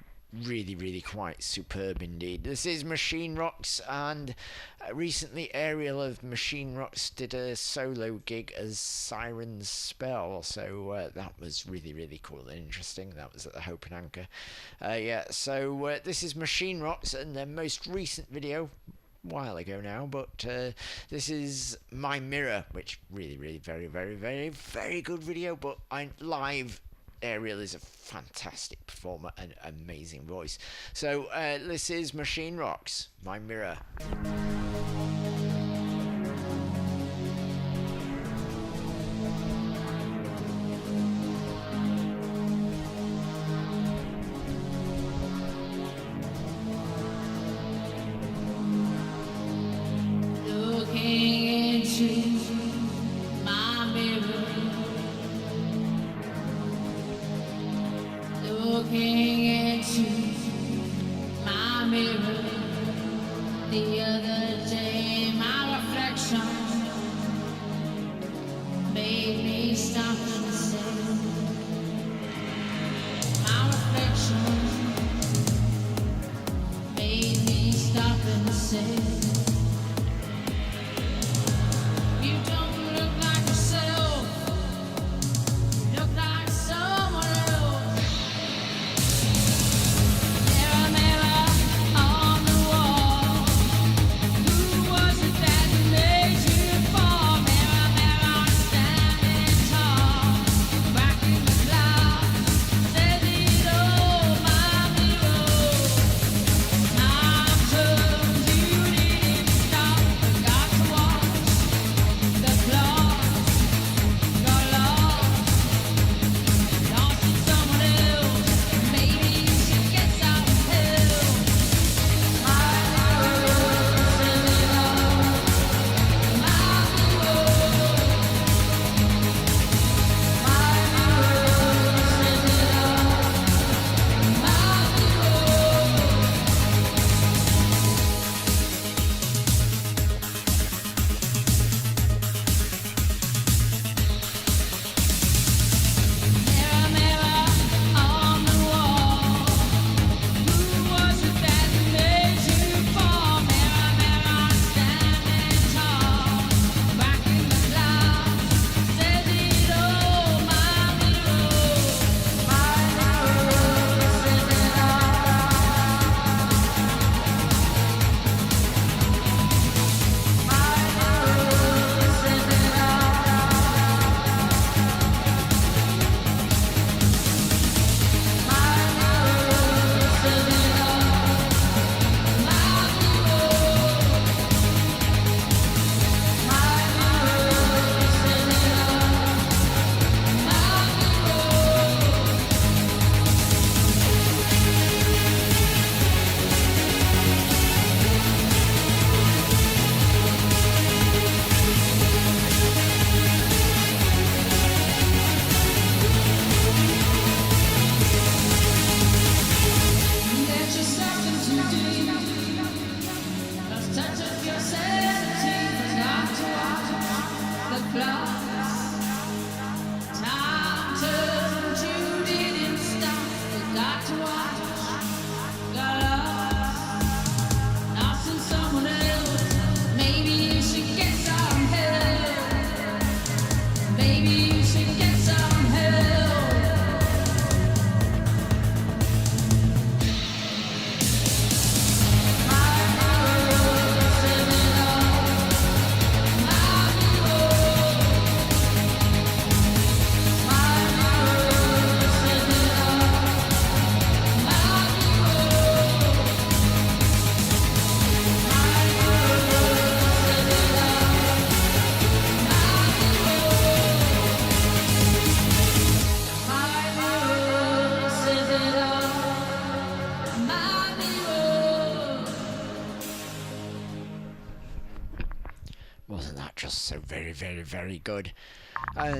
really quite superb indeed. This is Machine Rocks, and recently Ariel of Machine Rocks did a solo gig as Siren's Spell, so that was really cool and interesting. That was at the Hope and Anchor. Yeah, so this is Machine Rocks and their most recent video, while ago now, but this is My Mirror, which really very good video, but live Ariel is a fantastic performer and amazing voice. So this is Machine Rocks, My Mirror. Looking into my mirror, looking into my mirror the other just so very, very, very good. Yeah,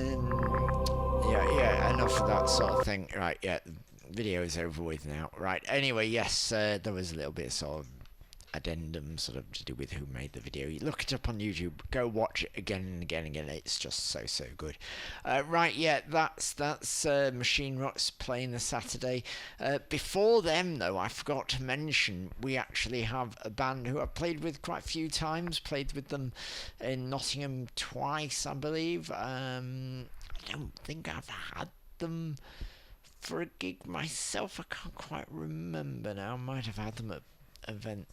enough of that sort of thing. Right, yeah, the video is over with now. Right, anyway, yes, there was a little bit of sort of addendum sort of to do with who made the video. You look it up on YouTube, go watch it again and again and again. It's just so good. Right, yeah, that's Machine Rocks playing this Saturday. Before them though, I forgot to mention we actually have a band who I've played with quite a few times. Played with them in Nottingham twice, I believe. I don't think I've had them for a gig myself. I can't quite remember now. I might have had them at an event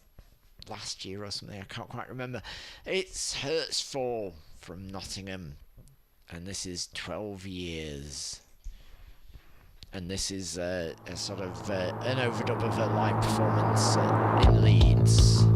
last year or something. I can't quite remember. It's Hurtsfall from Nottingham, and this is 12 years. And this is a sort of an overdub of a live performance in Leeds.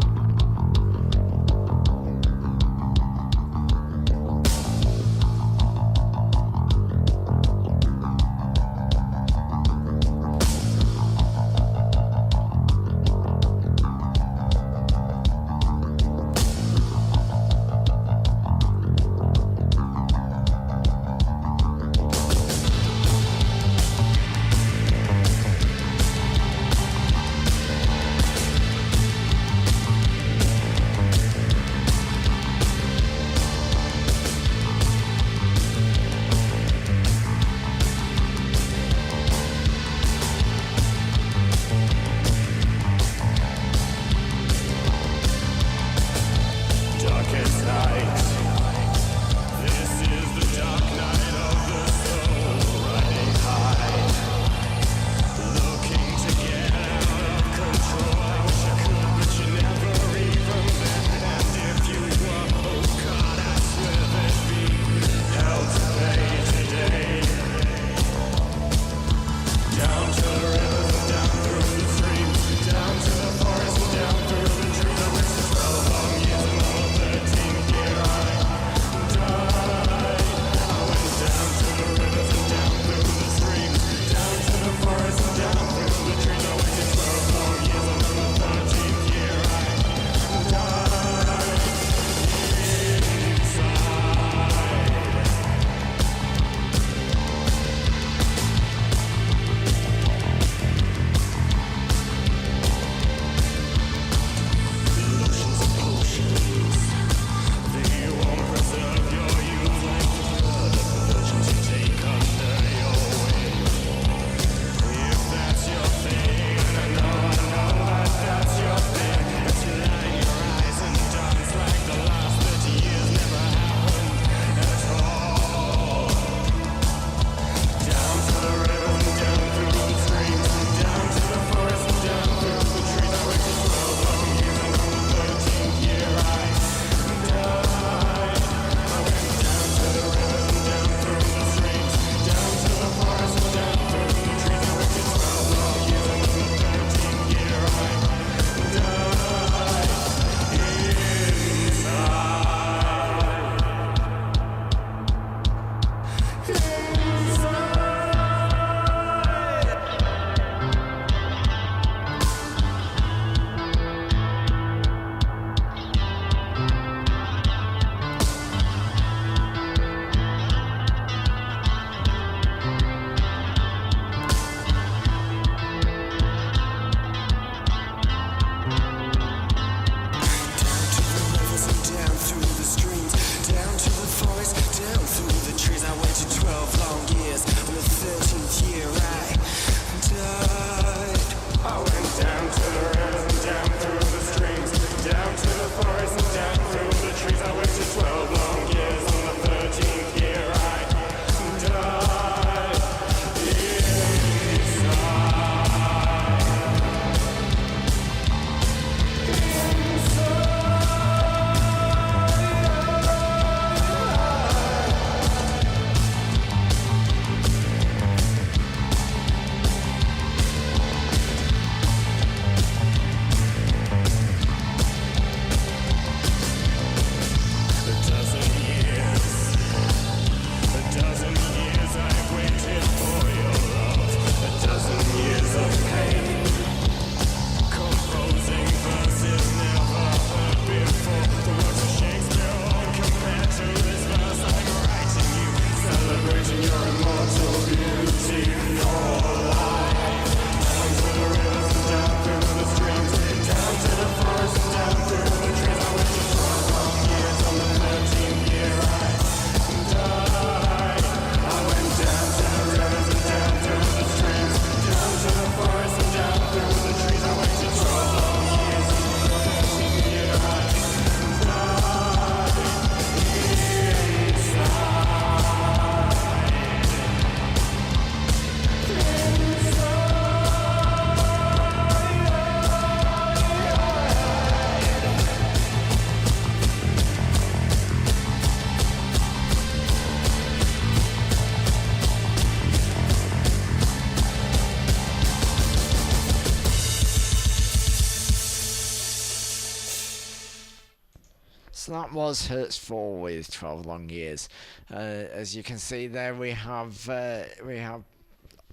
So that was Hertz 4 with 12 Long Years. As you can see there, we have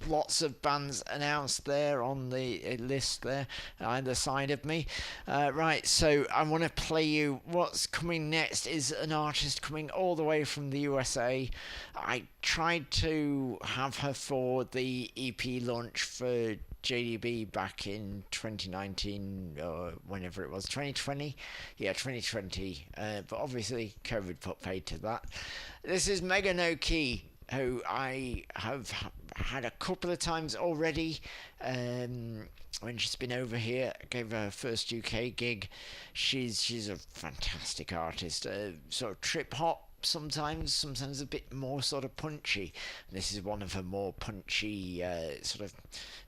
lots of bands announced there on the list there either side of me. Right, so I want to play you what's coming next. Is an artist coming all the way from the USA. I tried to have her for the EP launch for JDB back in 2019 or whenever it was, 2020. Yeah, 2020. But obviously COVID put paid to that. This is Mega No Key, who I have had a couple of times already when she's been over here. I gave her first UK gig. She's a fantastic artist, sort of trip hop sometimes a bit more sort of punchy. This is one of her more punchy, sort of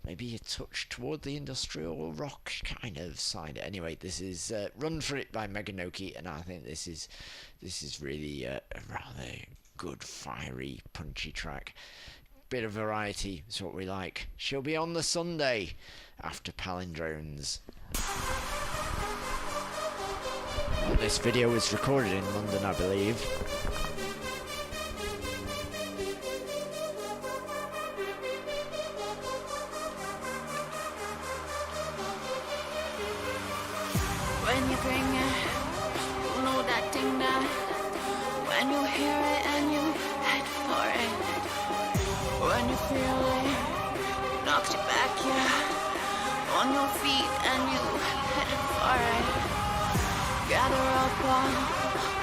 maybe a touch toward the industrial rock kind of side. Anyway, this is Run For It by Mega No Key, and I think this is really a rather good, fiery, punchy track. Bit of variety is what we like. She'll be on the Sunday after Palindrones. Well, this video was recorded in London, I believe. When you bring it, you know that thing that when you hear it and you head for it, when you feel it, knocks you back, yeah, on your feet and you head for it. Gather up all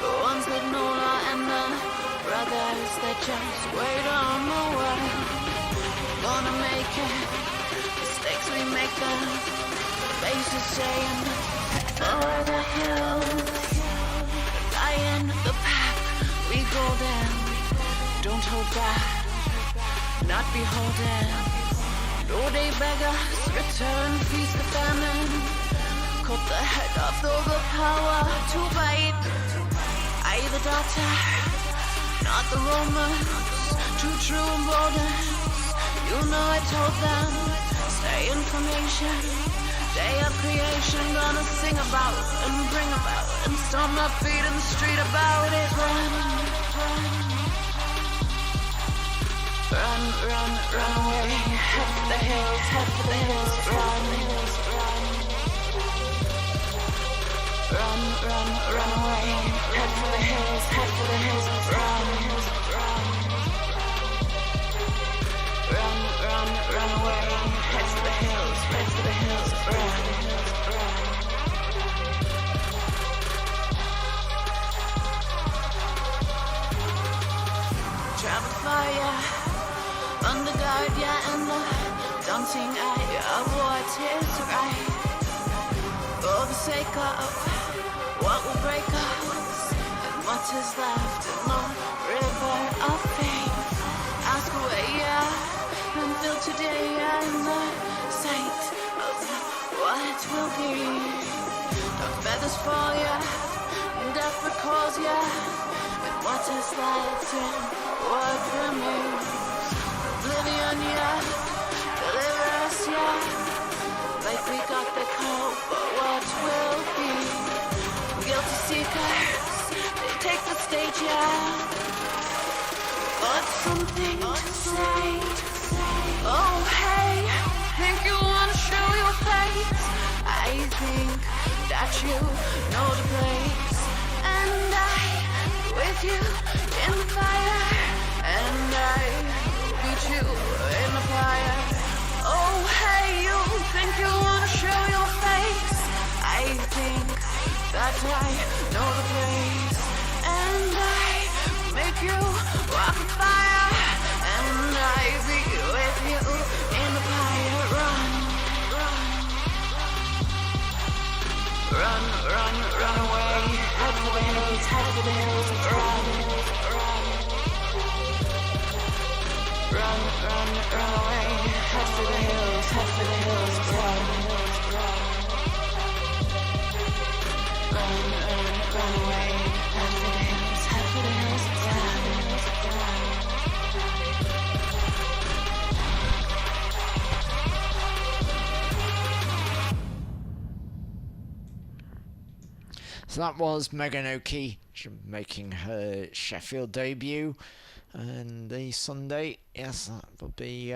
the ones that know law and the brothers that just wait on the way. Gonna make it, mistakes we make them, faces saying, over the hill, lion the path, we go down. Don't hold back, not beholden. Though they beg us, return, feast the famine. Cut the head off, though the power to bite. I the daughter, not the Romans, too true and boldness. You know I told them, stay information. Day of creation, gonna sing about and bring about and stomp my feet in the street about it. Run, run, run away. Head for the hills, head for the hills. Run, run, run, run away. Head for the hills, head for the hills. Run, run, run, run away. Head for the hills, head for the hills. Run. Travel fire, under guard, yeah, and the daunting eye of what is right. For the sake of what will break us, and what is left in the river of faith. Ask away, yeah, and fill today, yeah, in the sight of what will be. The feathers fall, yeah, and death recalls, yeah, and what is left in what remains. Oblivion, yeah, deliver us, yeah, like we got the call, but what will be? Guilty seekers, they take the stage, yeah, but something to say. Oh hey, think you wanna show your face? I think that you know the place, and I with you in the fire, and I beat you in the fire. Oh hey, you think you wanna show your face? I think that I know the place, and I make you walk the fire, and I be with you in the fire. Run, run, run, run away. Head for the hills, head for the hills. Run, run, run, run away. Head for the hills, head for the hills. Run, run away. Head for the hills, head for the hills. So that was Megan Oakey making her Sheffield debut, and the Sunday, yes, that will be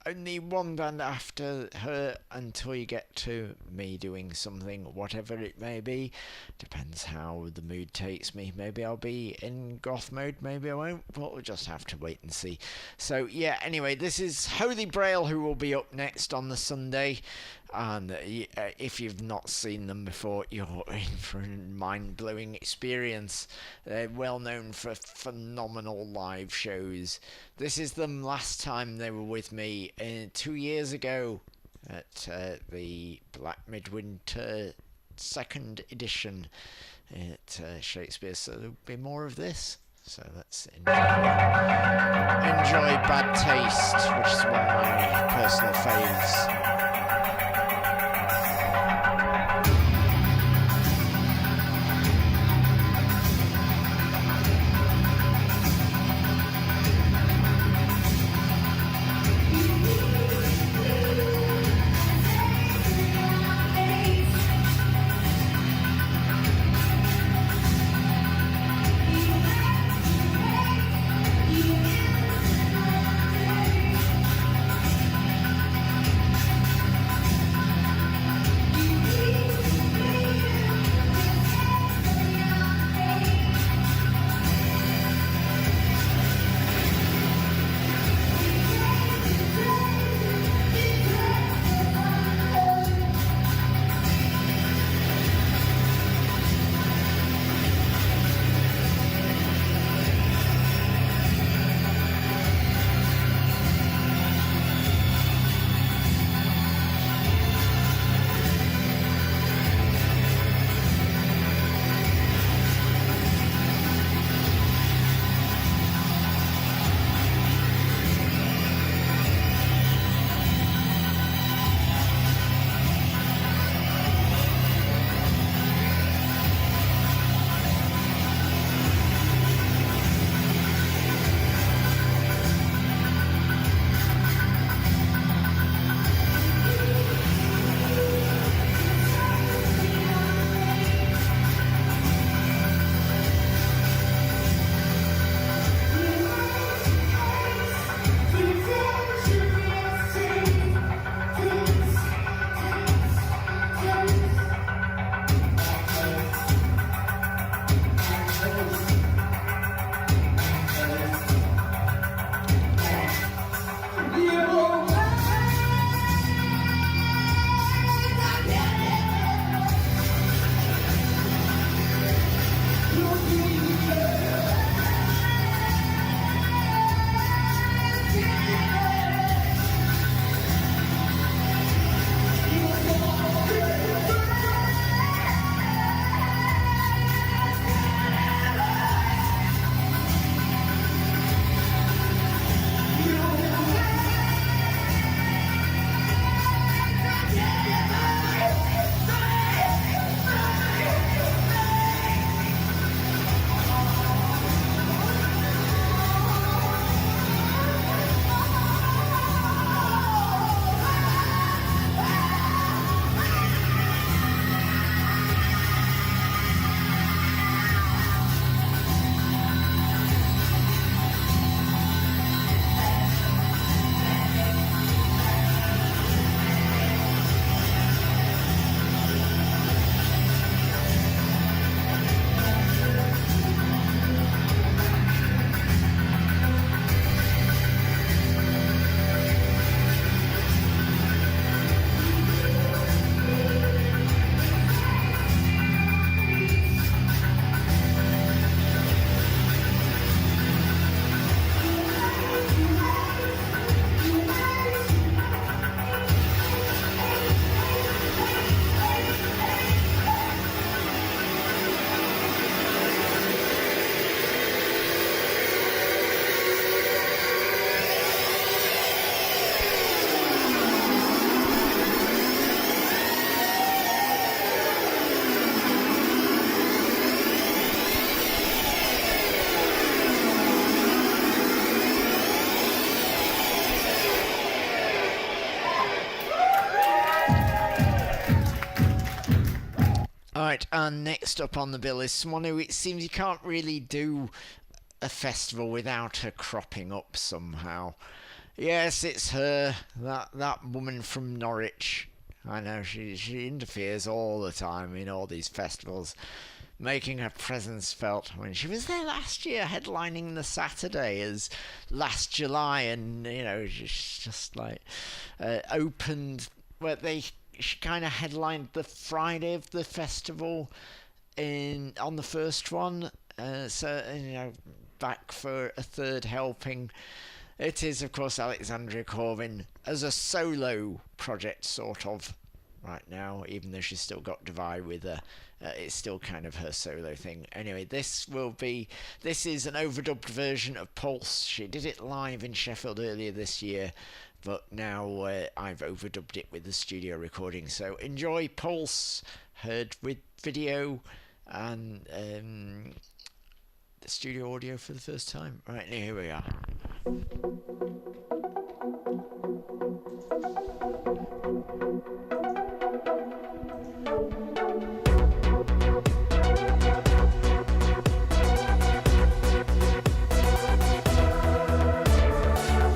only one band after her until you get to me doing something, whatever it may be. Depends how the mood takes me. Maybe I'll be in goth mode, maybe I won't, but we'll just have to wait and see. So yeah, anyway, this is Holy Braille, who will be up next on the Sunday. And if you've not seen them before, you're in for a mind-blowing experience. They're well known for phenomenal live shows. This is them last time they were with me 2 years ago at the Bl4ck Midwinter 2nd edition at Shakespeare. So there'll be more of this. So let's enjoy Bad Taste, which is one of my personal faves. You Alright, and next up on the bill is someone who it seems you can't really do a festival without her cropping up somehow. Yes, it's her, that woman from Norwich. I know, she interferes all the time in all these festivals, making her presence felt. When she was there last year, headlining the Saturday as last July, and you know, she's just like opened. Well, she kind of headlined the Friday of the festival on the first one. So you know, back for a third helping. It is, of course, Alexandria Corvin as a solo project, sort of, right now, even though she's still got Divide with her. It's still kind of her solo thing. Anyway, this is an overdubbed version of Pulse. She did it live in Sheffield earlier this year, but now I've overdubbed it with the studio recording. So enjoy Pulse, heard with video and the studio audio for the first time. Right, here we are.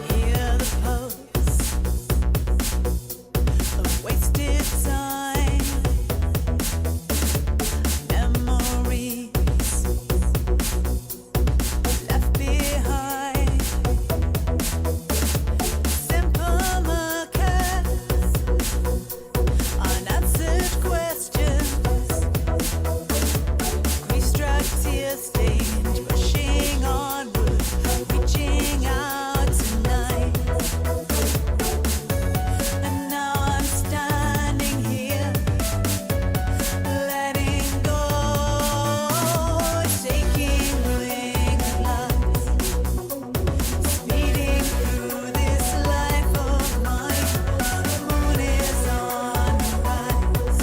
Hear the pulse of wasted time, memories left behind, simple markers, unanswered questions, grief-struck, tear-stained, pushing onward, reaching out tonight. And now I'm standing here, letting go, taking wing of love, speeding through this life of mine. The moon is on the rise,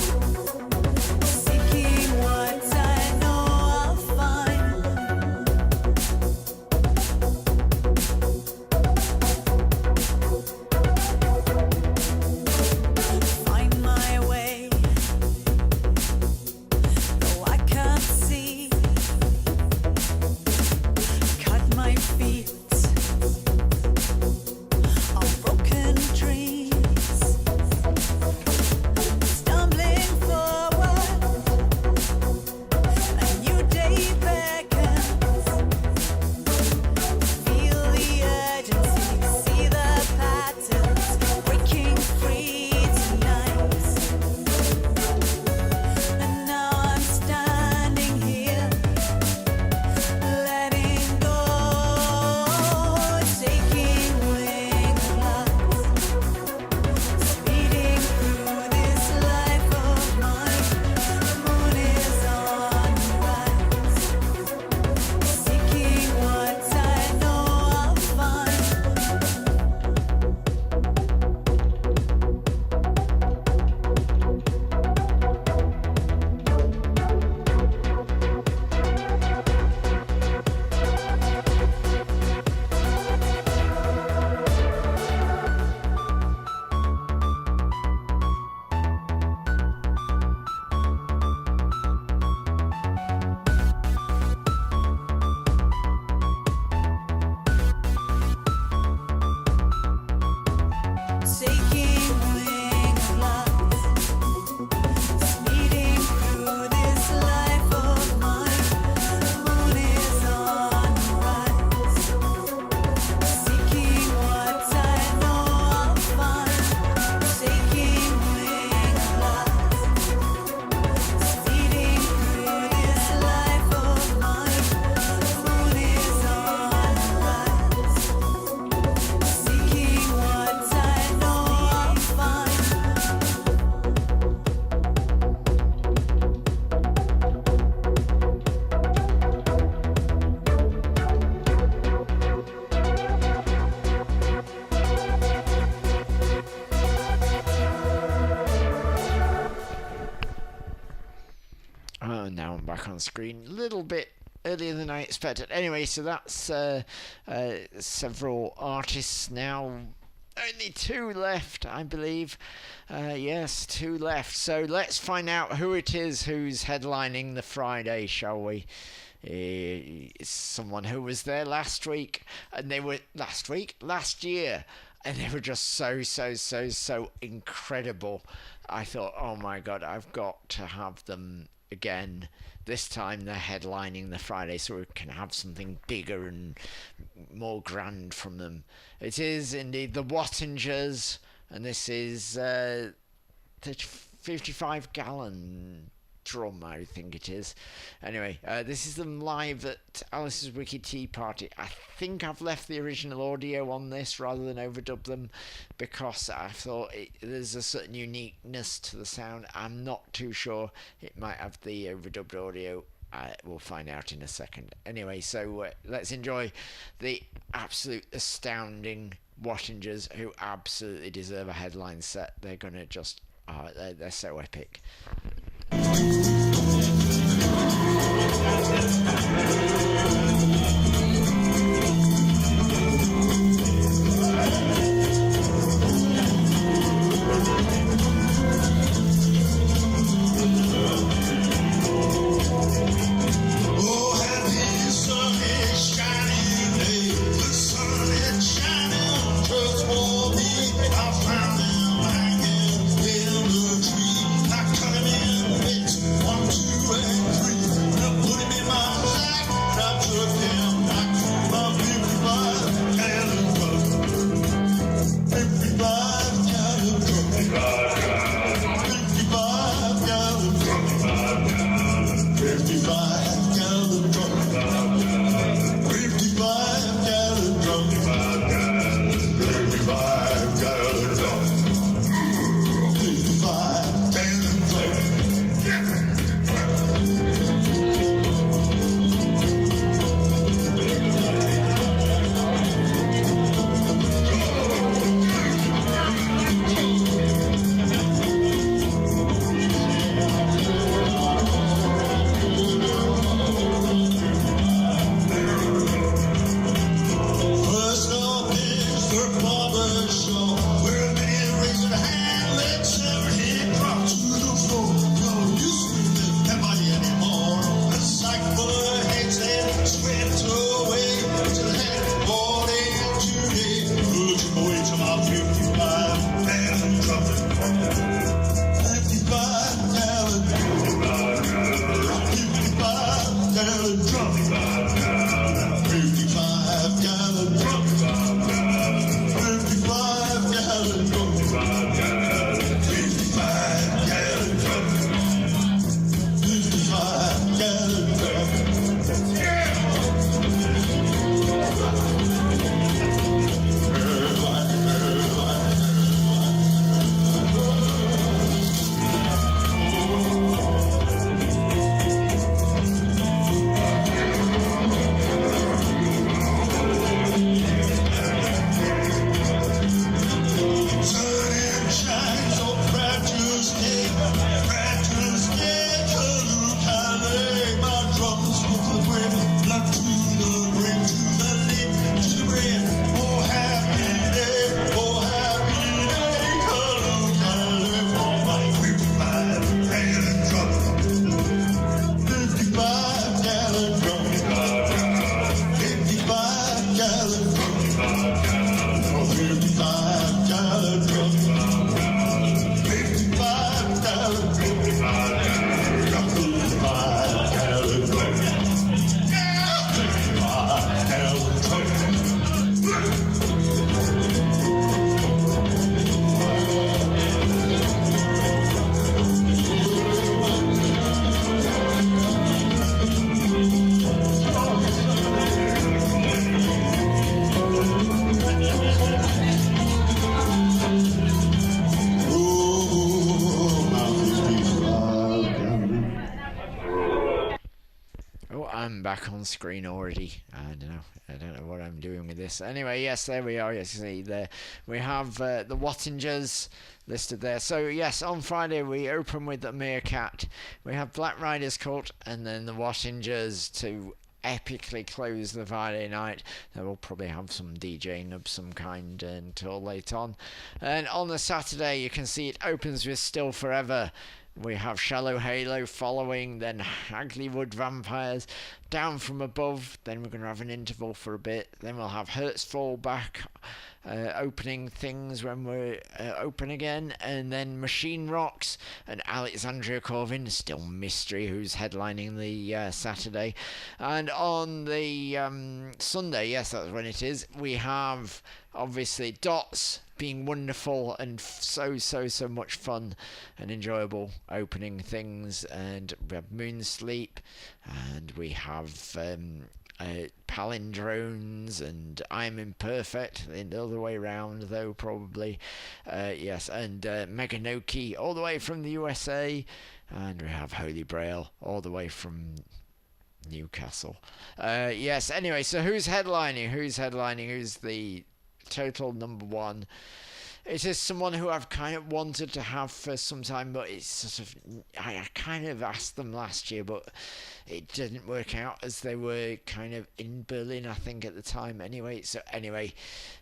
seeking what I know I'll find. Find my way, though I can't see. Cut my feet on broken dreams, stumbling forward. A new day beckons. Feel the urgency, see the patterns, breaking free tonight. And now I'm standing here, letting go, taking wing of love, speeding through this life of mine. The moon is on the rise, seeking what I know I'll find. Taking wing of love, speeding through this life of mine. The moon is on the rise, seeking what I know I'll find. Taking wing of love, speeding through this life of mine. The moon is on the rise, seeking what I know I'll find. Oh, now I'm back on screen. A little bit earlier than I expected. Anyway, so that's several artists now only 2 left, I believe. Yes, 2 left. So let's find out who it is who's headlining the Friday, shall we? It's someone who was there last week, and they were last year, and they were just so incredible. I thought, oh my god, I've got to have them again. This time they're headlining the Friday, so we can have something bigger and more grand from them. It is indeed the Wattingers, and this is the 55-gallon drum, I think it is. Anyway, this is them live at Alice's Wicked Tea Party. I think I've left the original audio on this rather than overdub them, because I thought there's a certain uniqueness to the sound. I'm not too sure. It might have the overdubbed audio. We'll find out in a second. Anyway, so let's enjoy the absolute astounding Wattingers, who absolutely deserve a headline set. They're gonna just they're so epic. Back on screen already. I don't know what I'm doing with this. Anyway, yes, there we are. Yes, you see there we have the Wattingers listed there. So yes, on Friday we open with the Meerkat. We have Black Riders Cult, and then the Wattingers to epically close the Friday night. They will probably have some DJing of some kind until late on. And on the Saturday, you can see it opens with Still Forever. We have Shallow Halo following, then Hagleywood Vampires, Down From Above, then we're going to have an interval for a bit, then we'll have Hertz Fall back, opening things when we're open again, and then Machine Rocks and Alexandria Corvin, still mystery who's headlining the Saturday. And on the Sunday, yes, that's when it is, we have obviously Dots being wonderful and so much fun and enjoyable opening things, and we have Moonsleep, and we have Palindrones, and I'm Imperfect, the other way round though probably, yes, and Meganoki all the way from the USA, and we have Holy Grail all the way from Newcastle. Yes, anyway, so who's headlining? Who's the total number one? It is someone who I've kind of wanted to have for some time, but it's sort of, I kind of asked them last year, but it didn't work out as they were kind of in Berlin, I think, at the time anyway. So anyway,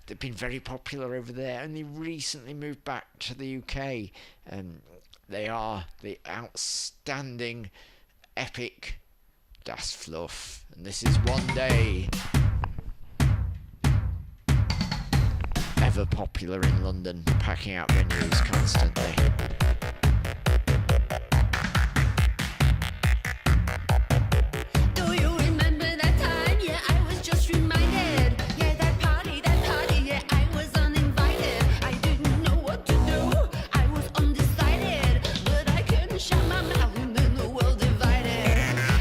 they've been very popular over there, and they recently moved back to the UK. They are the outstanding, epic Das Fluff, and this is One Day. Ever popular in London, packing out venues constantly. Do you remember that time? Yeah, I was just reminded. Yeah, that party, yeah, I was uninvited. I didn't know what to do. I was undecided, but I couldn't shut my mouth, and then the world divided.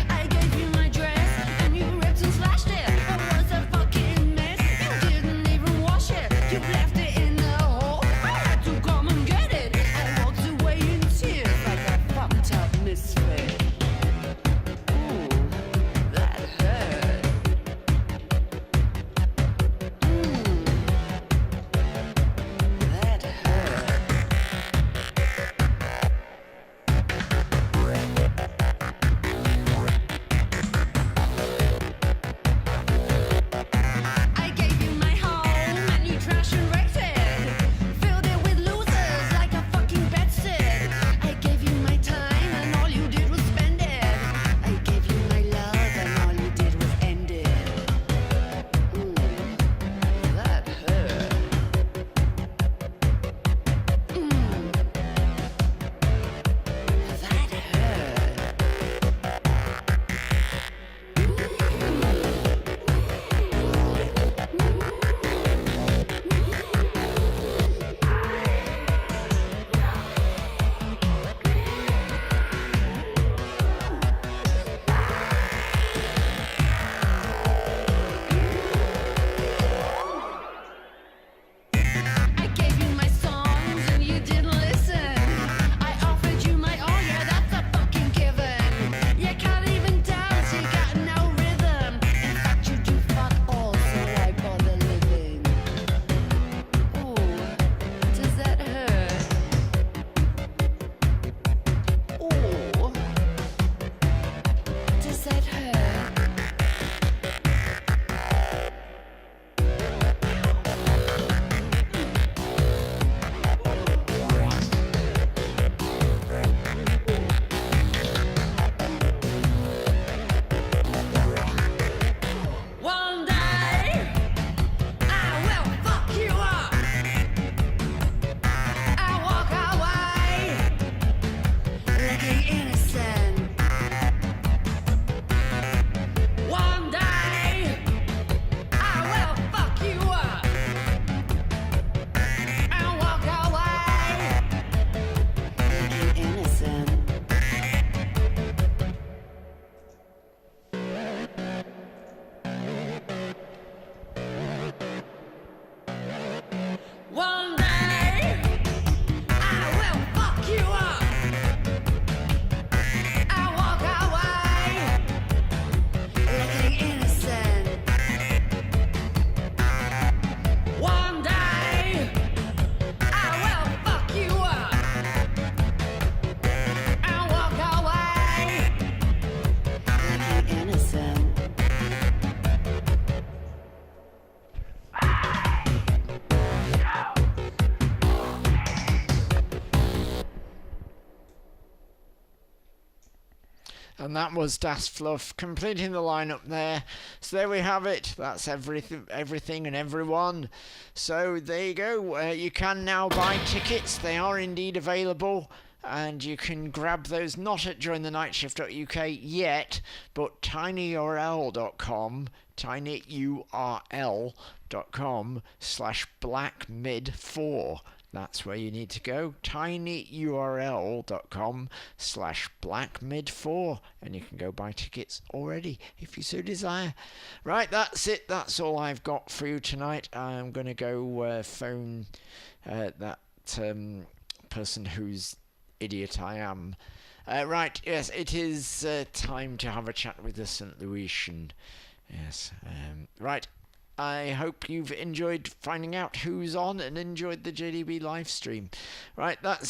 I gave you my dress, and you ripped and slashed it. It was a fucking mess. You didn't even wash it. You left it in the hole. I had to come and get it. I walked away in tears like a fucked up misfit. Ooh, that hurt. That hurt. I gave you my home and you trashed and wrecked it. Filled it with losers like a fucking bedstead. I gave you my time and all you did was And that was Das Fluff completing the lineup there. So there we have it. That's everything and everyone. So there you go. You can now buy tickets. They are indeed available. And you can grab those not at jointhenightshift.uk yet, but tinyurl.com/blackmid4. That's where you need to go, tinyurl.com/blackmid4, and you can go buy tickets already if you so desire. Right, that's it. That's all I've got for you tonight. I'm going to go phone that person whose idiot I am. Right, yes, it is time to have a chat with the St. Louisian. Yes, right. I hope you've enjoyed finding out who's on and enjoyed the JDB live stream. Right, that's